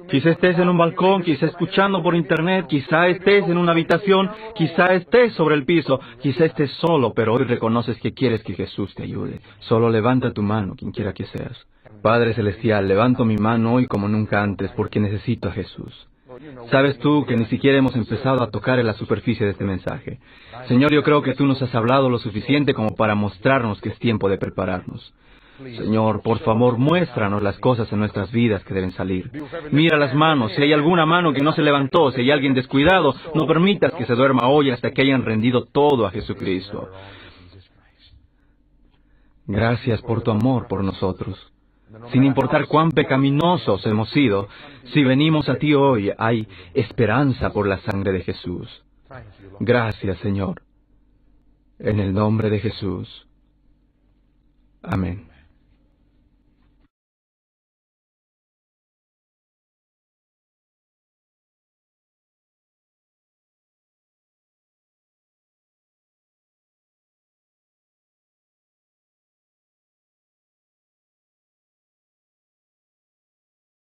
Quizá estés en un balcón, quizá escuchando por internet, quizá estés en una habitación, quizá estés sobre el piso, quizá estés solo, pero hoy reconoces que quieres que Jesús te ayude. Solo levanta tu mano, quien quiera que seas. Padre Celestial, levanto mi mano hoy como nunca antes, porque necesito a Jesús. Sabes tú que ni siquiera hemos empezado a tocar en la superficie de este mensaje. Señor, yo creo que tú nos has hablado lo suficiente como para mostrarnos que es tiempo de prepararnos. Señor, por favor, muéstranos las cosas en nuestras vidas que deben salir. Mira las manos, si hay alguna mano que no se levantó, si hay alguien descuidado, no permitas que se duerma hoy hasta que hayan rendido todo a Jesucristo. Gracias por tu amor por nosotros. Sin importar cuán pecaminosos hemos sido, si venimos a ti hoy, hay esperanza por la sangre de Jesús. Gracias, Señor. En el nombre de Jesús. Amén.